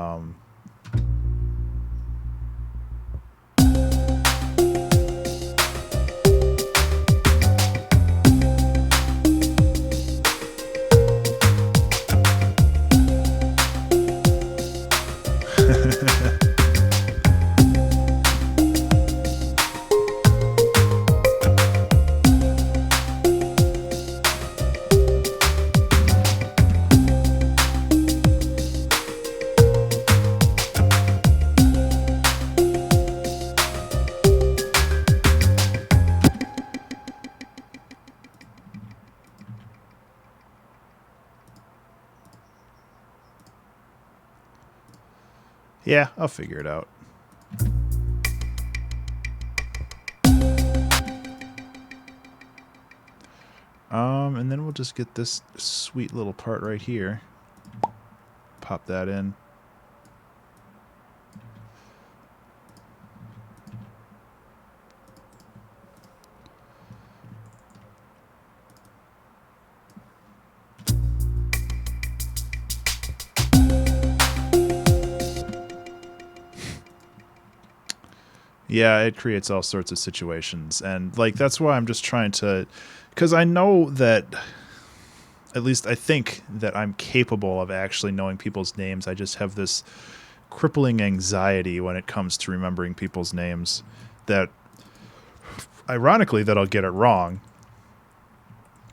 yeah, I'll figure it out. And then we'll just get this sweet little part right here. Pop that in. Yeah, it creates all sorts of situations. And, like, that's why I'm just trying to... Because I know that... At least I think that I'm capable of actually knowing people's names. I just have this crippling anxiety when it comes to remembering people's names. That, ironically, that I'll get it wrong.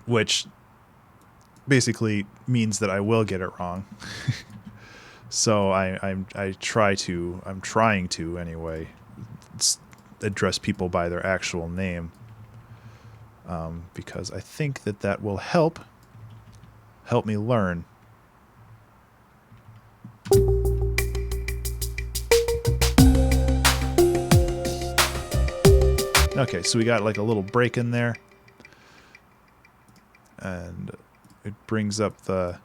Which basically means that I will get it wrong. So I'm trying to anyway address people by their actual name, because I think that will help me learn. Okay, so we got like a little break in there, and it brings up the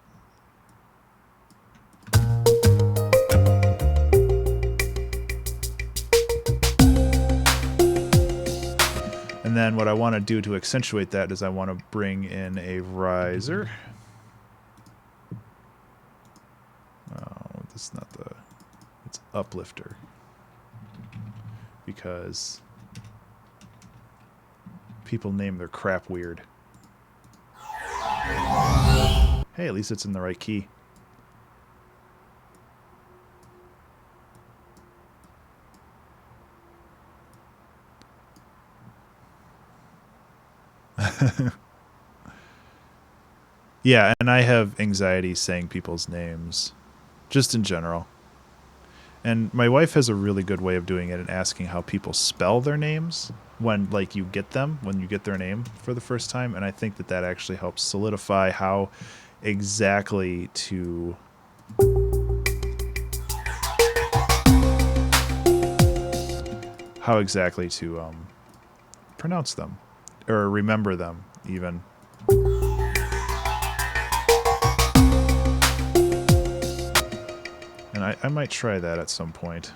and then what I want to do to accentuate that is I want to bring in a riser. Oh, this is not it's uplifter, because people name their crap weird. Hey, at least it's in the right key. Yeah, and I have anxiety saying people's names, just in general. And my wife has a really good way of doing it and asking how people spell their names when, like, you get them, when you get their name for the first time. And I think that actually helps solidify how exactly to... pronounce them, or remember them, even. And I might try that at some point.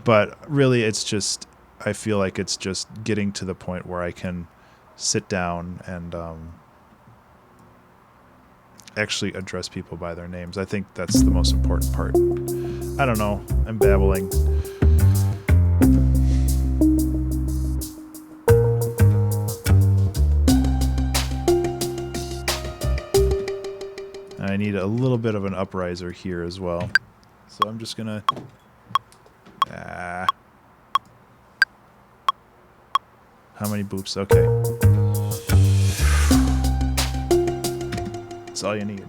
But really, it's just, I feel like it's just getting to the point where I can sit down and actually address people by their names. I think that's the most important part. I don't know. I'm babbling. I need a little bit of an upriser here as well. So I'm just gonna... How many boops? Okay. That's all you need. It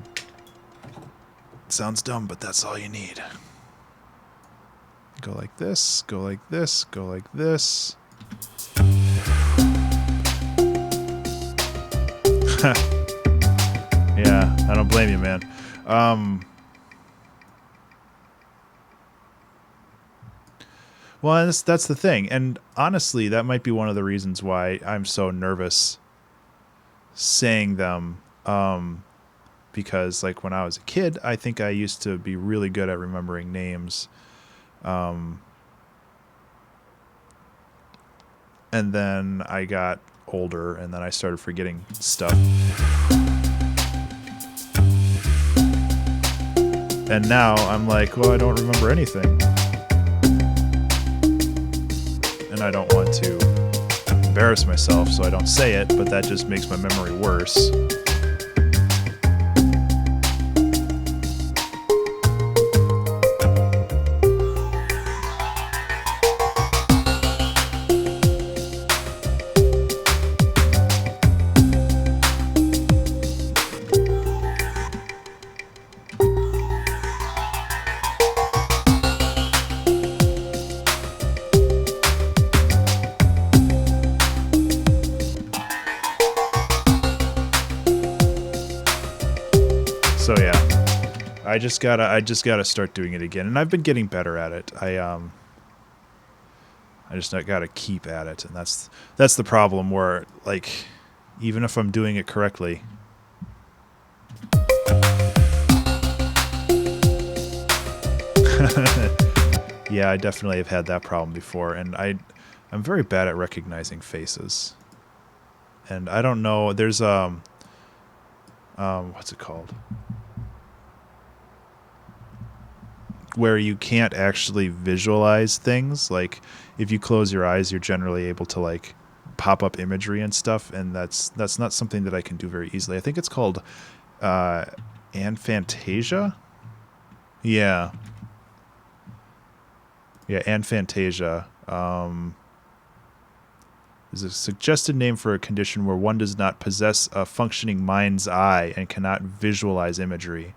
sounds dumb, but that's all you need. Go like this, go like this, go like this. Yeah, I don't blame you, man. Well, that's the thing. And honestly, that might be one of the reasons why I'm so nervous saying them. Because, like, when I was a kid, I think I used to be really good at remembering names. And then I got older, and then I started forgetting stuff. And now I'm like, well, I don't remember anything. And I don't want to embarrass myself, so I don't say it, but that just makes my memory worse. So yeah, I just gotta start doing it again, and I've been getting better at it. I just gotta keep at it, and that's the problem. Where, like, even if I'm doing it correctly, yeah, I definitely have had that problem before, and I'm very bad at recognizing faces, and I don't know. There's what's it called? Where you can't actually visualize things. Like, if you close your eyes, you're generally able to, like, pop up imagery and stuff, and that's not something that I can do very easily. I think it's called aphantasia. Yeah, aphantasia is a suggested name for a condition where one does not possess a functioning mind's eye and cannot visualize imagery.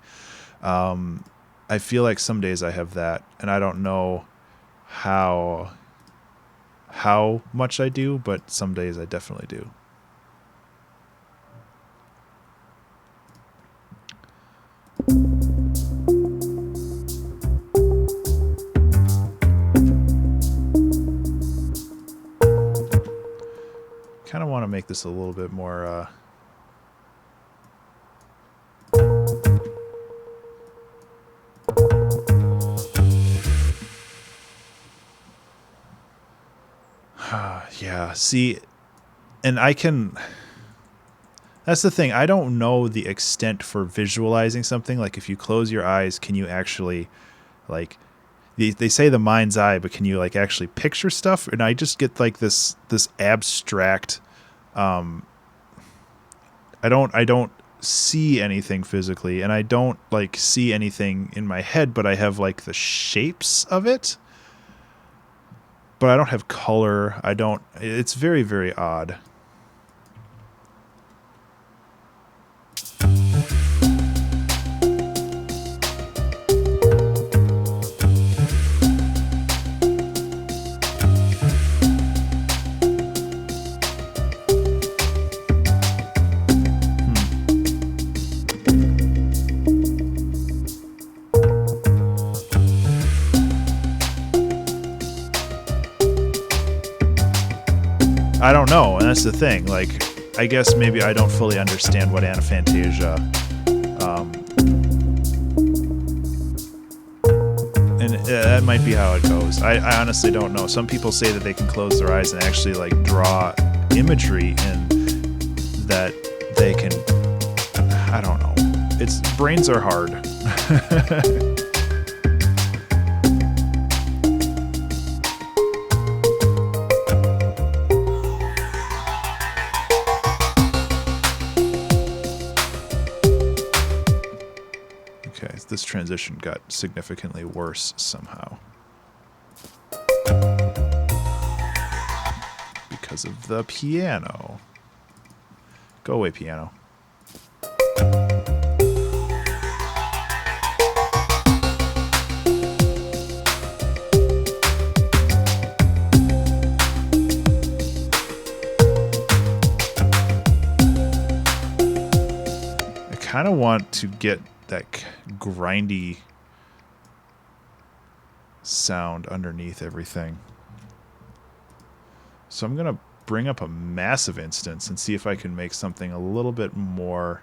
I feel like some days I have that, and I don't know how much I do, but some days I definitely do. Kind of want to make this a little bit more yeah, see, and that's the thing. I don't know the extent for visualizing something. Like, if you close your eyes, can you actually, like, they say the mind's eye, but can you, like, actually picture stuff? And I just get, like, this abstract, I don't see anything physically, and I don't, like, see anything in my head, but I have, like, the shapes of it. But I don't have color. It's very, very odd. I don't know, and that's the thing. Like, I guess maybe I don't fully understand what aphantasia Yeah, that might be how it goes. I honestly don't know. Some people say that they can close their eyes and actually like draw imagery and that they can. I don't know. Brains are hard. Okay, this transition got significantly worse somehow. Because of the piano. Go away, piano. I kind of want to get that grindy sound underneath everything. So I'm going to bring up a massive instance and see if I can make something a little bit more.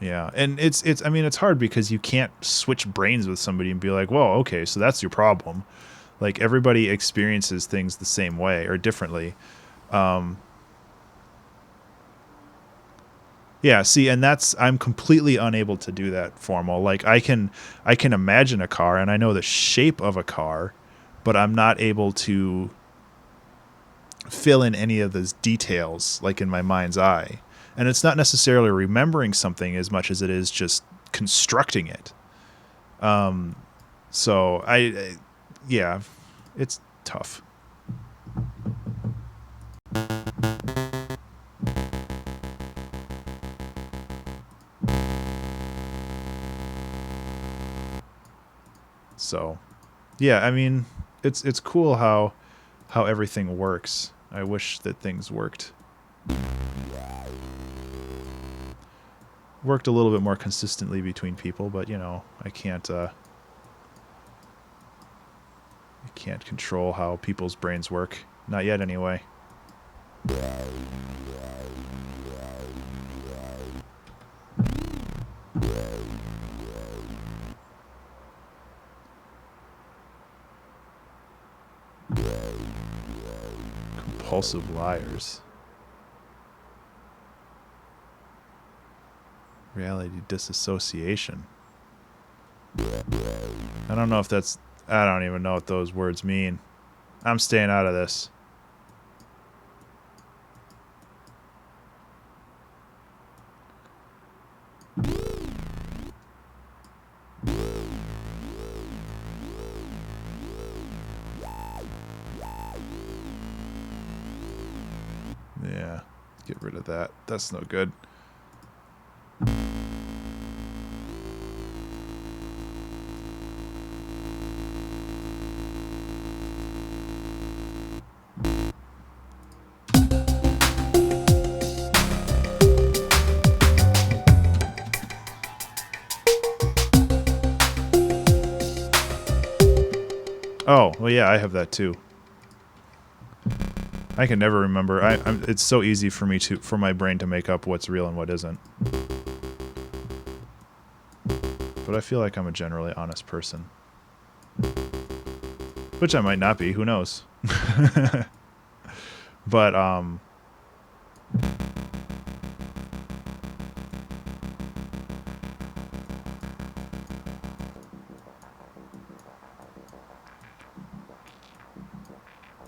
Yeah, and it's I mean, it's hard because you can't switch brains with somebody and be like, "Whoa, okay, so that's your problem." Like everybody experiences things the same way or differently. Yeah, see, and I'm completely unable to do that formal. Like I can imagine a car and I know the shape of a car, but I'm not able to fill in any of those details like in my mind's eye. And it's not necessarily remembering something as much as it is just constructing it. So yeah, it's tough. So, yeah, I mean, it's cool how everything works. I wish that things worked a little bit more consistently between people, but you know, I can't control how people's brains work. Not yet, anyway. Compulsive liars. Reality disassociation. I don't know if that's... I don't even know what those words mean. I'm staying out of this. Yeah, get rid of that. That's no good. Oh, well, yeah, I have that too. I can never remember. It's so easy for my brain to make up what's real and what isn't. But I feel like I'm a generally honest person. Which I might not be, who knows? But,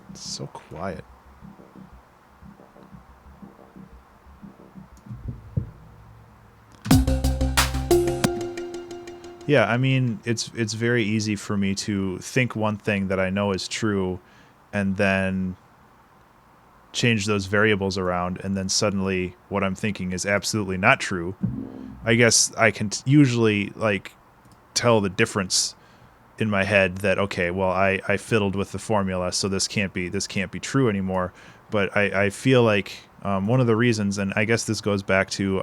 it's so quiet. Yeah, I mean, it's very easy for me to think one thing that I know is true and then change those variables around, and then suddenly what I'm thinking is absolutely not true. I guess I can usually like tell the difference in my head that, okay, well, I fiddled with the formula, so this can't be true anymore. But I feel like one of the reasons, and I guess this goes back to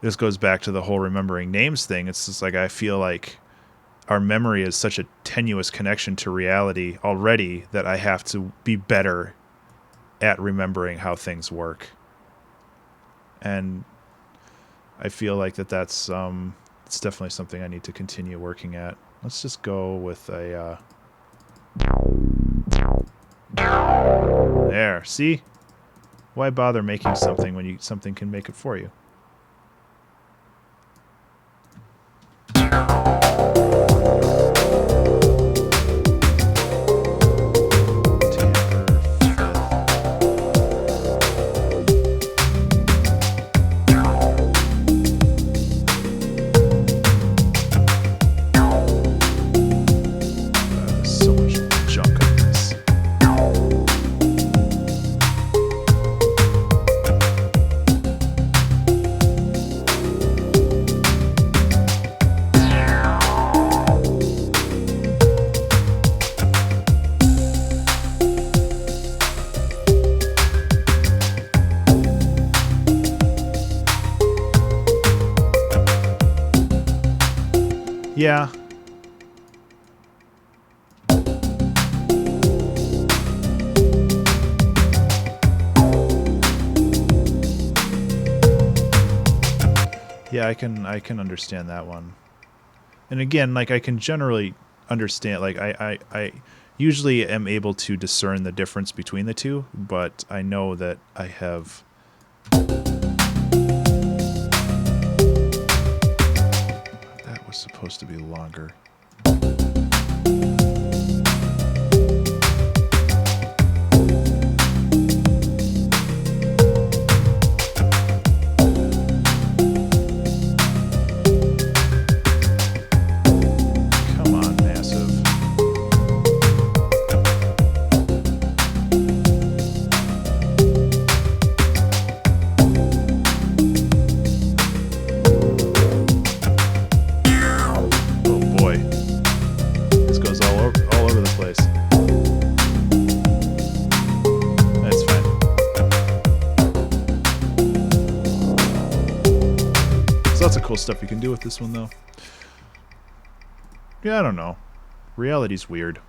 the whole remembering names thing. It's just like I feel like our memory is such a tenuous connection to reality already that I have to be better at remembering how things work. and I feel like that's it's definitely something I need to continue working at. Let's just go with a there. See, why bother making something when something can make it for you? Yeah. Yeah, I can understand that one. And again, like I can generally understand, like I usually am able to discern the difference between the two, but I know that I have that was supposed to be longer. Stuff you can do with this one, though. Yeah, I don't know. Reality's weird.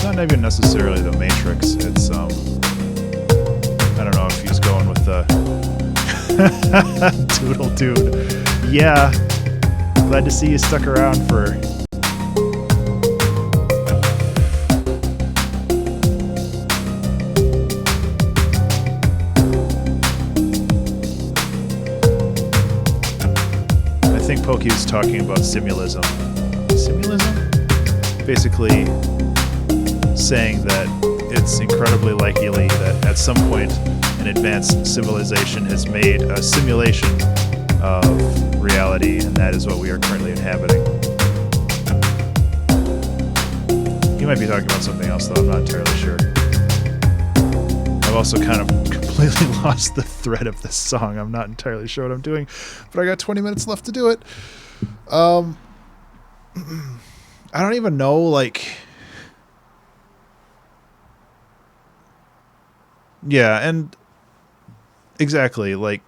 Not even necessarily the Matrix. It's I don't know if he's going with the Doodle Dude. Yeah, glad to see you stuck around for. I think Pokey was talking about simulism. Simulism? Basically saying that it's incredibly likely that at some point an advanced civilization has made a simulation of reality, and that is what we are currently inhabiting. He might be talking about something else, though. I'm not entirely sure. I've also kind of completely lost the thread of this song. I'm not entirely sure what I'm doing, but I got 20 minutes left to do it. I don't even know, like... Yeah, and... Exactly, like...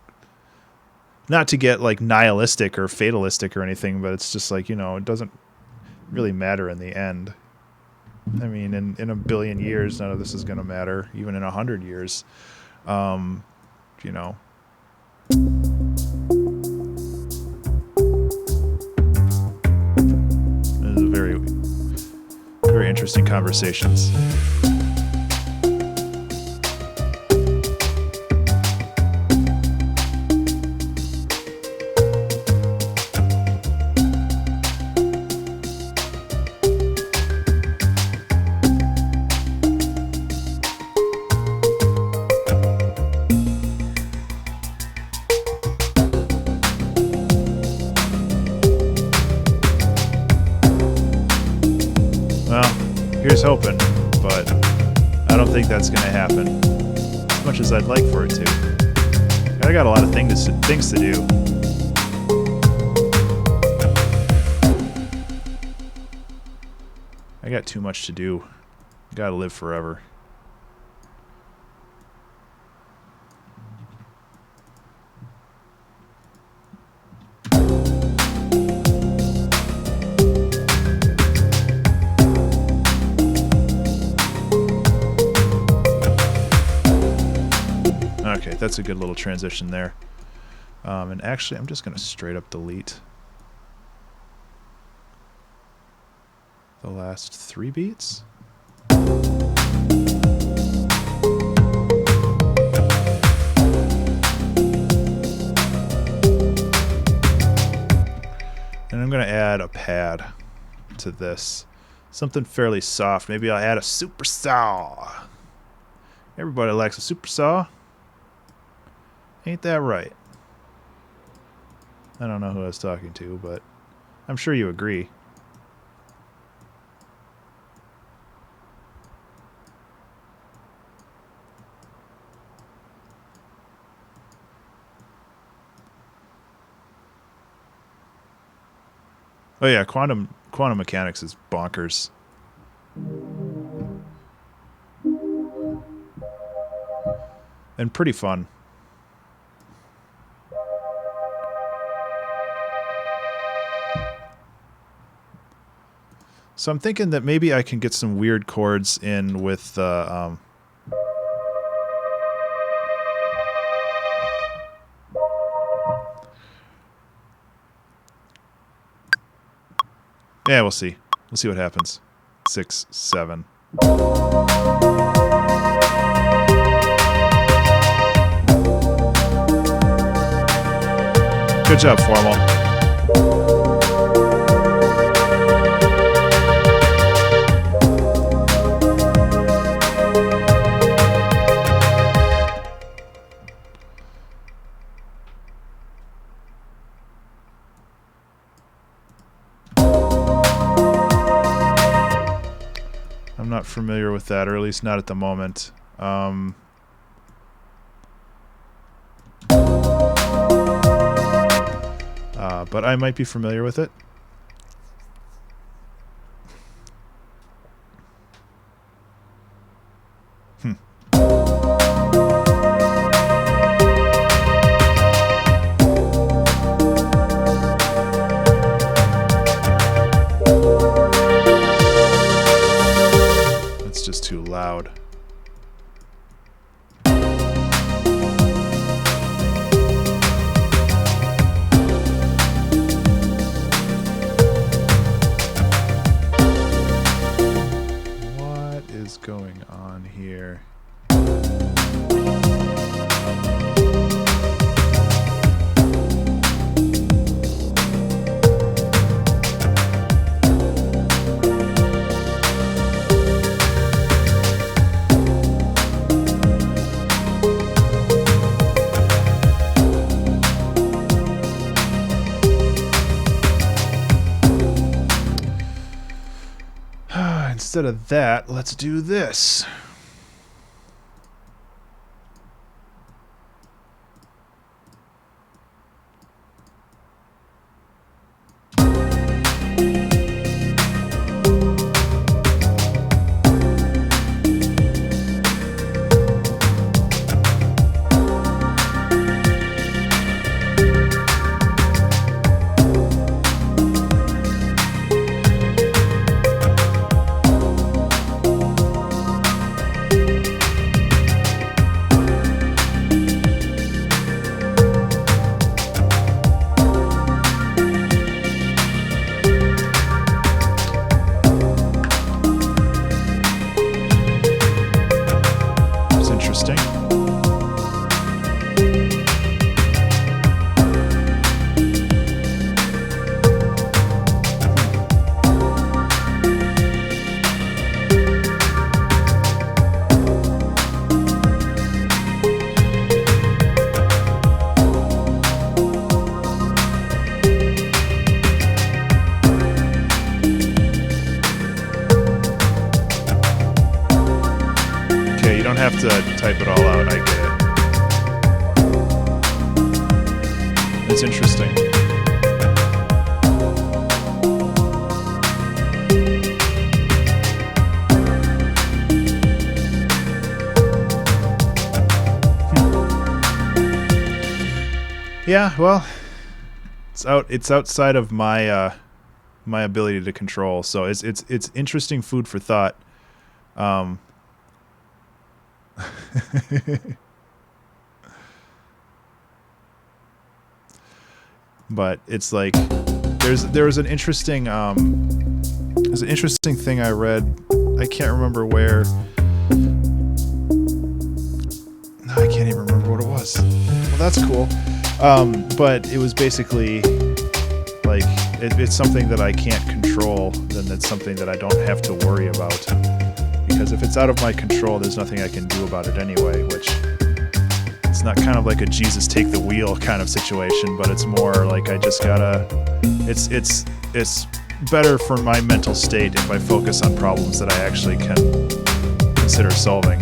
Not to get, like, nihilistic or fatalistic or anything, but it's just like, you know, it doesn't really matter in the end. I mean, in a billion years, none of this is going to matter. Even in 100 years. You know... This is a very, very interesting conversations. Here's hoping, but I don't think that's going to happen as much as I'd like for it to. I got a lot of things to do. I got too much to do. Gotta live forever. Okay, that's a good little transition there. And actually, I'm just going to straight up delete the last 3 beats. And I'm going to add a pad to this. Something fairly soft. Maybe I'll add a super saw. Everybody likes a super saw. Ain't that right? I don't know who I was talking to, but I'm sure you agree. Oh yeah, quantum mechanics is bonkers. And pretty fun. So I'm thinking that maybe I can get some weird chords in with yeah, we'll see. We'll see what happens. 6, 7. Good job, Formal. I'm not familiar with that, or at least not at the moment. But I might be familiar with it. It's just too loud. Going on here? Instead of that, let's do this. to type it all out. I get it. It's interesting. Yeah, well, it's outside of my my ability to control. So it's interesting food for thought. But it's like there was an interesting there's an interesting thing I read. I can't remember where. No, I can't even remember what it was. Well, that's cool. But it was basically like it's something that I can't control, then it's something that I don't have to worry about. Because if it's out of my control, there's nothing I can do about it anyway, which it's not kind of like a Jesus take the wheel kind of situation, but it's more like I just gotta it's better for my mental state if I focus on problems that I actually can consider solving.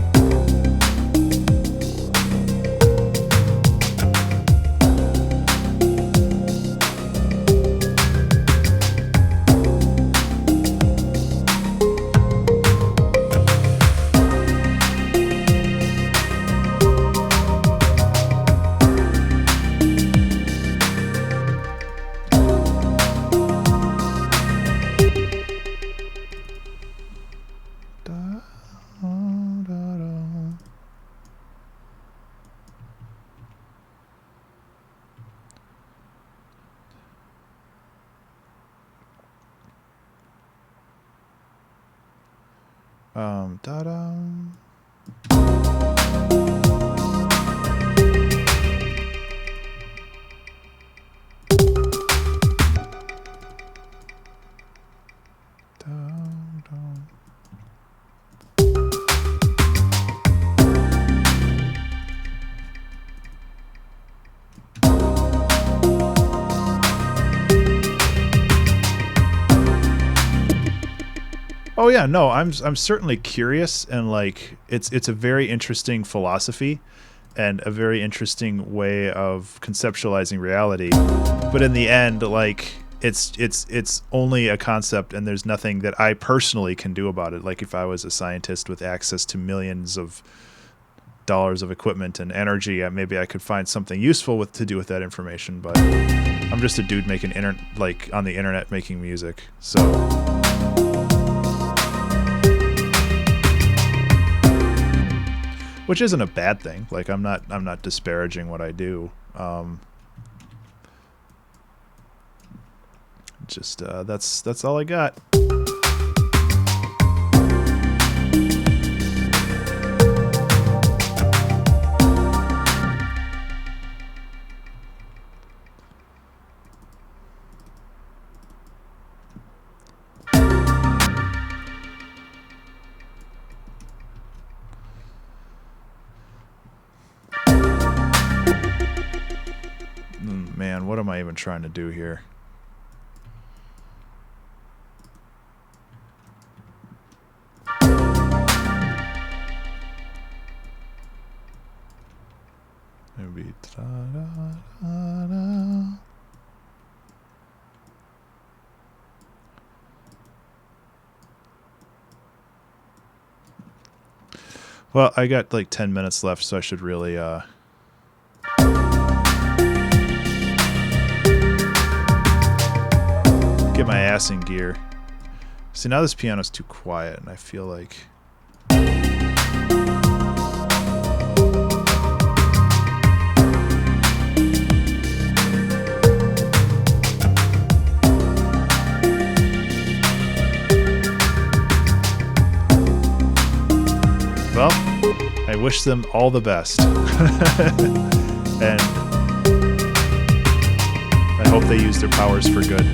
Da-da. Oh yeah, no, I'm certainly curious, and like it's a very interesting philosophy and a very interesting way of conceptualizing reality. But in the end, like it's only a concept, and there's nothing that I personally can do about it. Like if I was a scientist with access to millions of dollars of equipment and energy, maybe I could find something useful to do with that information. But I'm just a dude making on the internet making music, so. Which isn't a bad thing. Like I'm not disparaging what I do. Just that's all I got. Man, what am I even trying to do here? Maybe Well, I got like 10 minutes left, so I should really get my ass in gear. See, now this piano's too quiet, and I feel like... Well, I wish them all the best. And I hope they use their powers for good.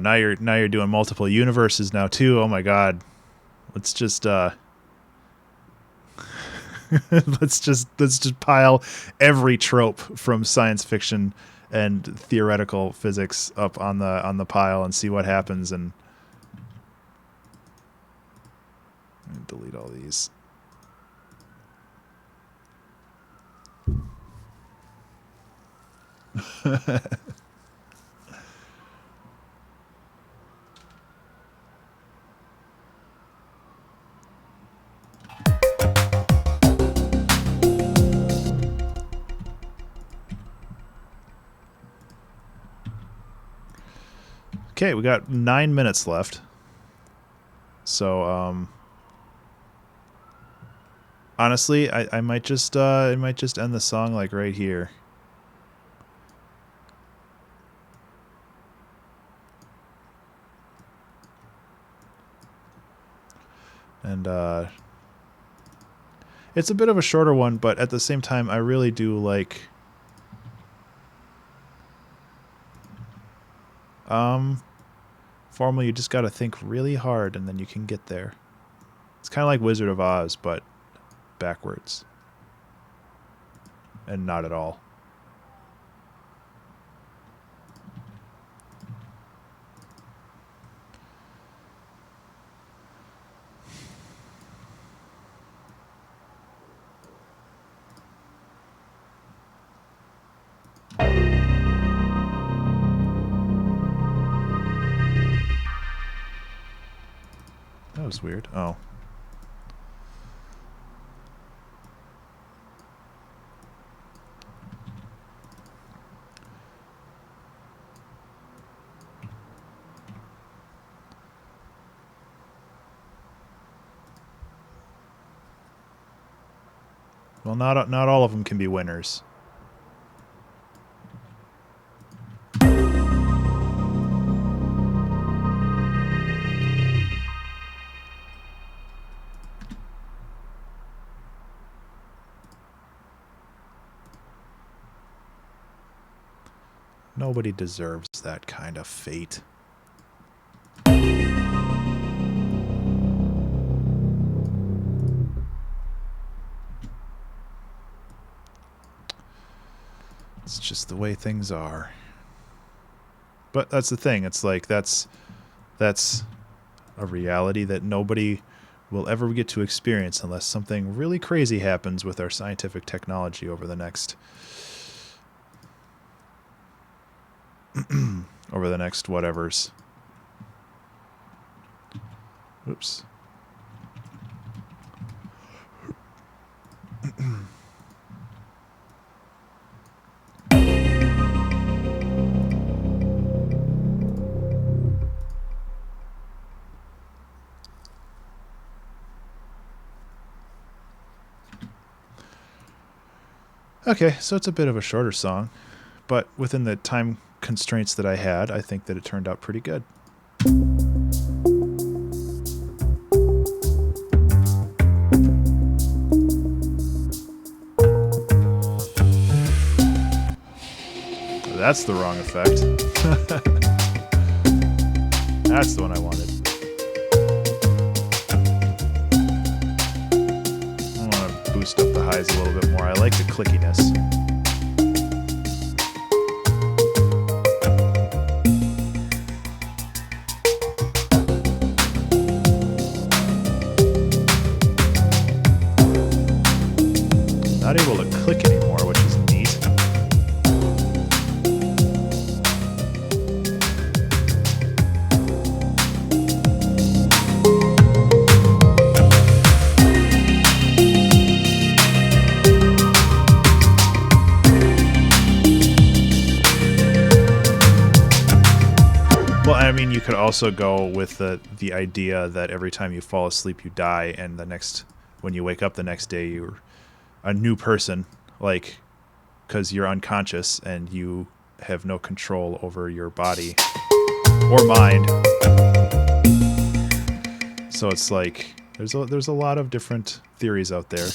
now you're doing multiple universes now too. Oh my god. Let's just let's just pile every trope from science fiction and theoretical physics up on the pile and see what happens. And delete all these. Okay, we got 9 minutes left. So, honestly, I might just end the song like right here. And it's a bit of a shorter one, but at the same time, I really do like. Formally, you just got to think really hard, and then you can get there. It's kind of like Wizard of Oz, but backwards. And not at all. That was weird. Oh. Well, not all of them can be winners. Nobody deserves that kind of fate. It's just the way things are. But that's the thing. It's like that's a reality that nobody will ever get to experience unless something really crazy happens with our scientific technology over the next whatevers. Oops. Okay, so it's a bit of a shorter song, but within the time constraints that I had, I think that it turned out pretty good. That's the wrong effect. That's the one I wanted. I want to boost up the highs a little bit more. I like the clickiness. Not able to click anymore, which is neat. Well, I mean, you could also go with the idea that every time you fall asleep, you die, and when you wake up the next day, you're a new person, like, because you're unconscious and you have no control over your body or mind. So it's like there's a lot of different theories out there.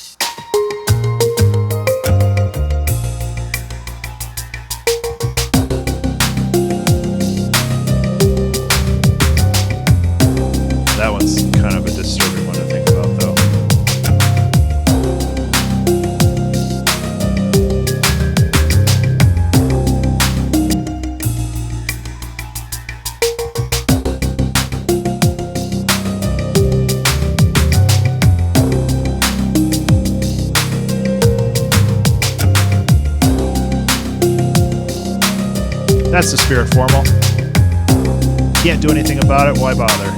That's the spirit formal. Can't do anything about it, why bother?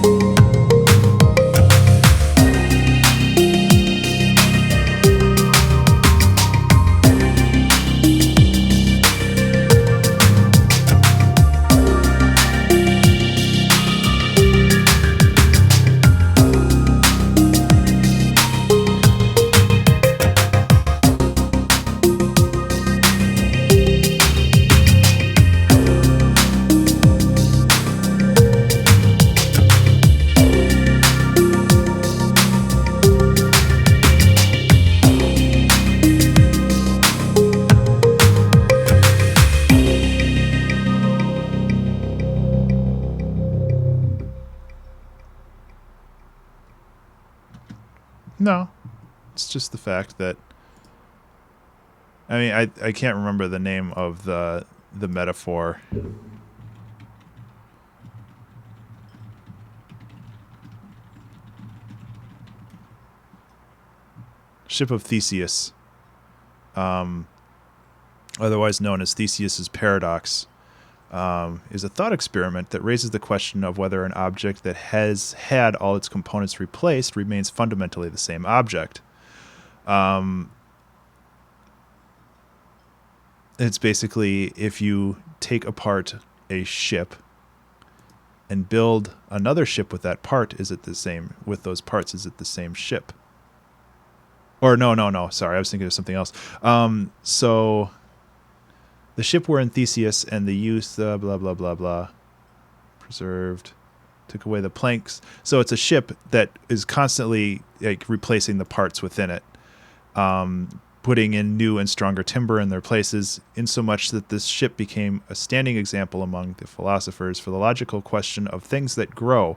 No, it's just the fact that, I mean, I can't remember the name of the metaphor. Ship of Theseus, otherwise known as Theseus's paradox, is a thought experiment that raises the question of whether an object that has had all its components replaced remains fundamentally the same object. It's basically if you take apart a ship and build another ship with that part, is it the same with those parts? Is it the same ship? Or no. Sorry, I was thinking of something else. So the ship were in Theseus, and the youth, blah, blah, blah, blah, preserved, took away the planks. So it's a ship that is constantly like replacing the parts within it, putting in new and stronger timber in their places, insomuch that this ship became a standing example among the philosophers for the logical question of things that grow.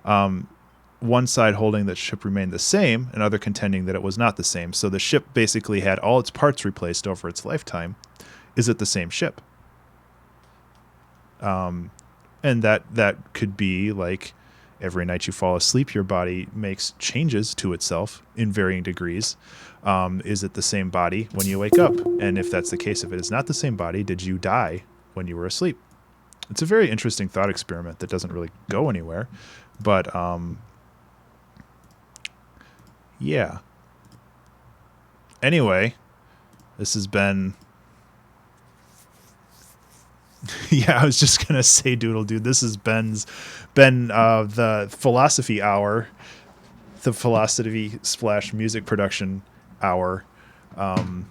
One side holding that ship remained the same, and other contending that it was not the same. So the ship basically had all its parts replaced over its lifetime. Is it the same ship? And that could be like every night you fall asleep, your body makes changes to itself in varying degrees. Is it the same body when you wake up? And if that's the case, if it is not the same body, did you die when you were asleep? It's a very interesting thought experiment that doesn't really go anywhere. But yeah. Anyway, this has been... Yeah, I was just going to say doodle dude. This has been the philosophy hour, the philosophy/music production hour. And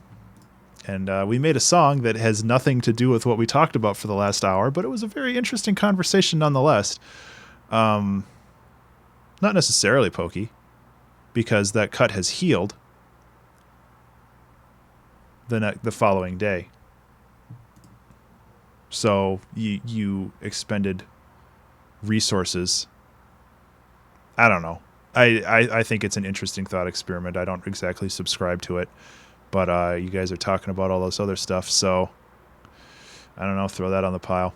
we made a song that has nothing to do with what we talked about for the last hour, but it was a very interesting conversation nonetheless. Not necessarily pokey, because that cut has healed the following day. So you expended resources. I don't know. I think it's an interesting thought experiment. I don't exactly subscribe to it, but you guys are talking about all this other stuff, so I don't know, throw that on the pile.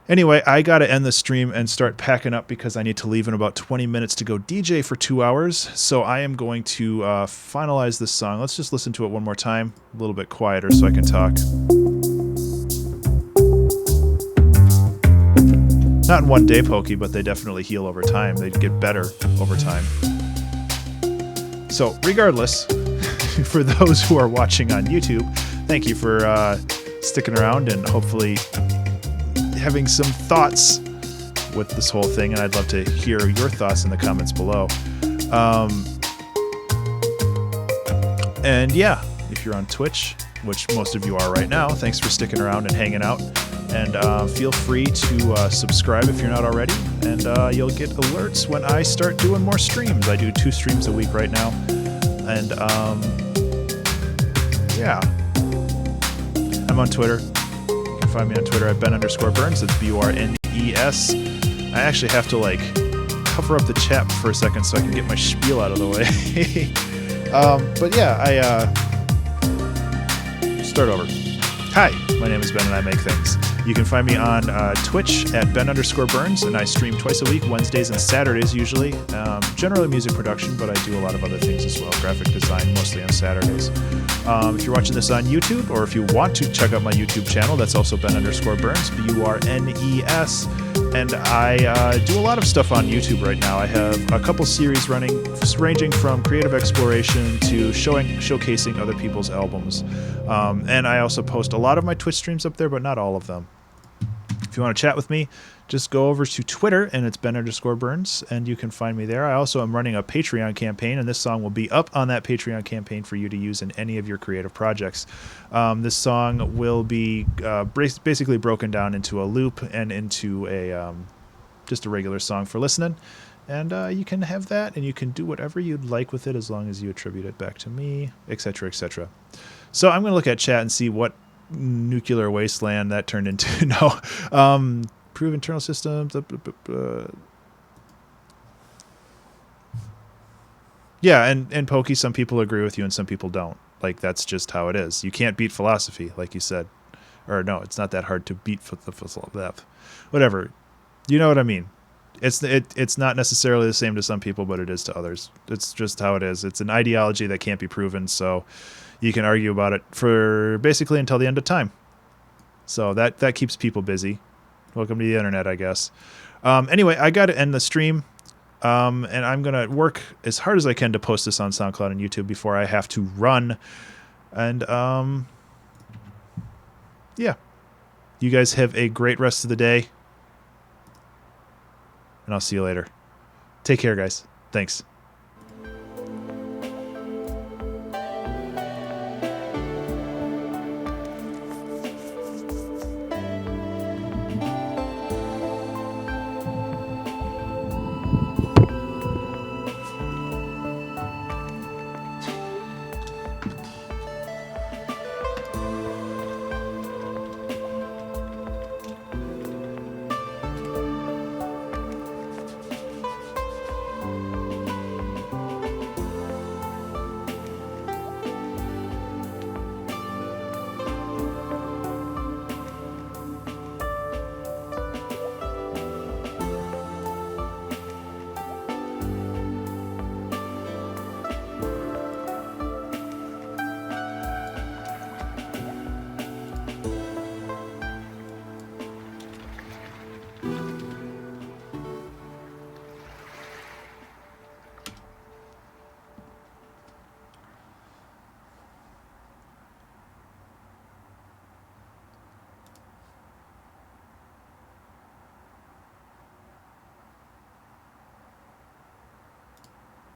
Anyway, I got to end the stream and start packing up because I need to leave in about 20 minutes to go DJ for 2 hours. So I am going to finalize this song. Let's just listen to it one more time, a little bit quieter so I can talk. Not in one day, Pokey, but they definitely heal over time. They get better over time. So regardless, for those who are watching on YouTube, thank you for sticking around and hopefully having some thoughts with this whole thing. And I'd love to hear your thoughts in the comments below. And yeah, if you're on Twitch, which most of you are right now, thanks for sticking around and hanging out. And feel free to subscribe if you're not already, and you'll get alerts when I start doing more streams. I do 2 streams a week right now, and yeah. I'm on Twitter. You can find me on Twitter at Ben_Burns. It's BURNES. I actually have to like cover up the chat for a second so I can get my spiel out of the way. But yeah, start over. Hi, my name is Ben and I make things. You can find me on Twitch at Ben_Burns, and I stream twice a week, Wednesdays and Saturdays usually. Generally music production, but I do a lot of other things as well, graphic design, mostly on Saturdays. If you're watching this on YouTube, or if you want to check out my YouTube channel, that's also Ben_Burns, BURNES. And I do a lot of stuff on YouTube right now. I have a couple series running, ranging from creative exploration to showcasing other people's albums. And I also post a lot of my Twitch streams up there, but not all of them. If you want to chat with me, just go over to Twitter, and it's Ben_Burns, and you can find me there. I also am running a Patreon campaign, and this song will be up on that Patreon campaign for you to use in any of your creative projects. This song will be basically broken down into a loop and into a just a regular song for listening. And you can have that, and you can do whatever you'd like with it as long as you attribute it back to me, etc., etc. So I'm going to look at chat and see what nuclear wasteland that turned into. No. Prove internal systems. Yeah, and Pokey, some people agree with you and some people don't. Like, that's just how it is. You can't beat philosophy, like you said. Or no, it's not that hard to beat whatever. You know what I mean. It's not necessarily the same to some people, but it is to others. It's just how it is. It's an ideology that can't be proven, so you can argue about it for basically until the end of time. So that keeps people busy. Welcome to the internet, I guess. Anyway, I got to end the stream, and I'm going to work as hard as I can to post this on SoundCloud and YouTube before I have to run. And, yeah. You guys have a great rest of the day, and I'll see you later. Take care, guys. Thanks.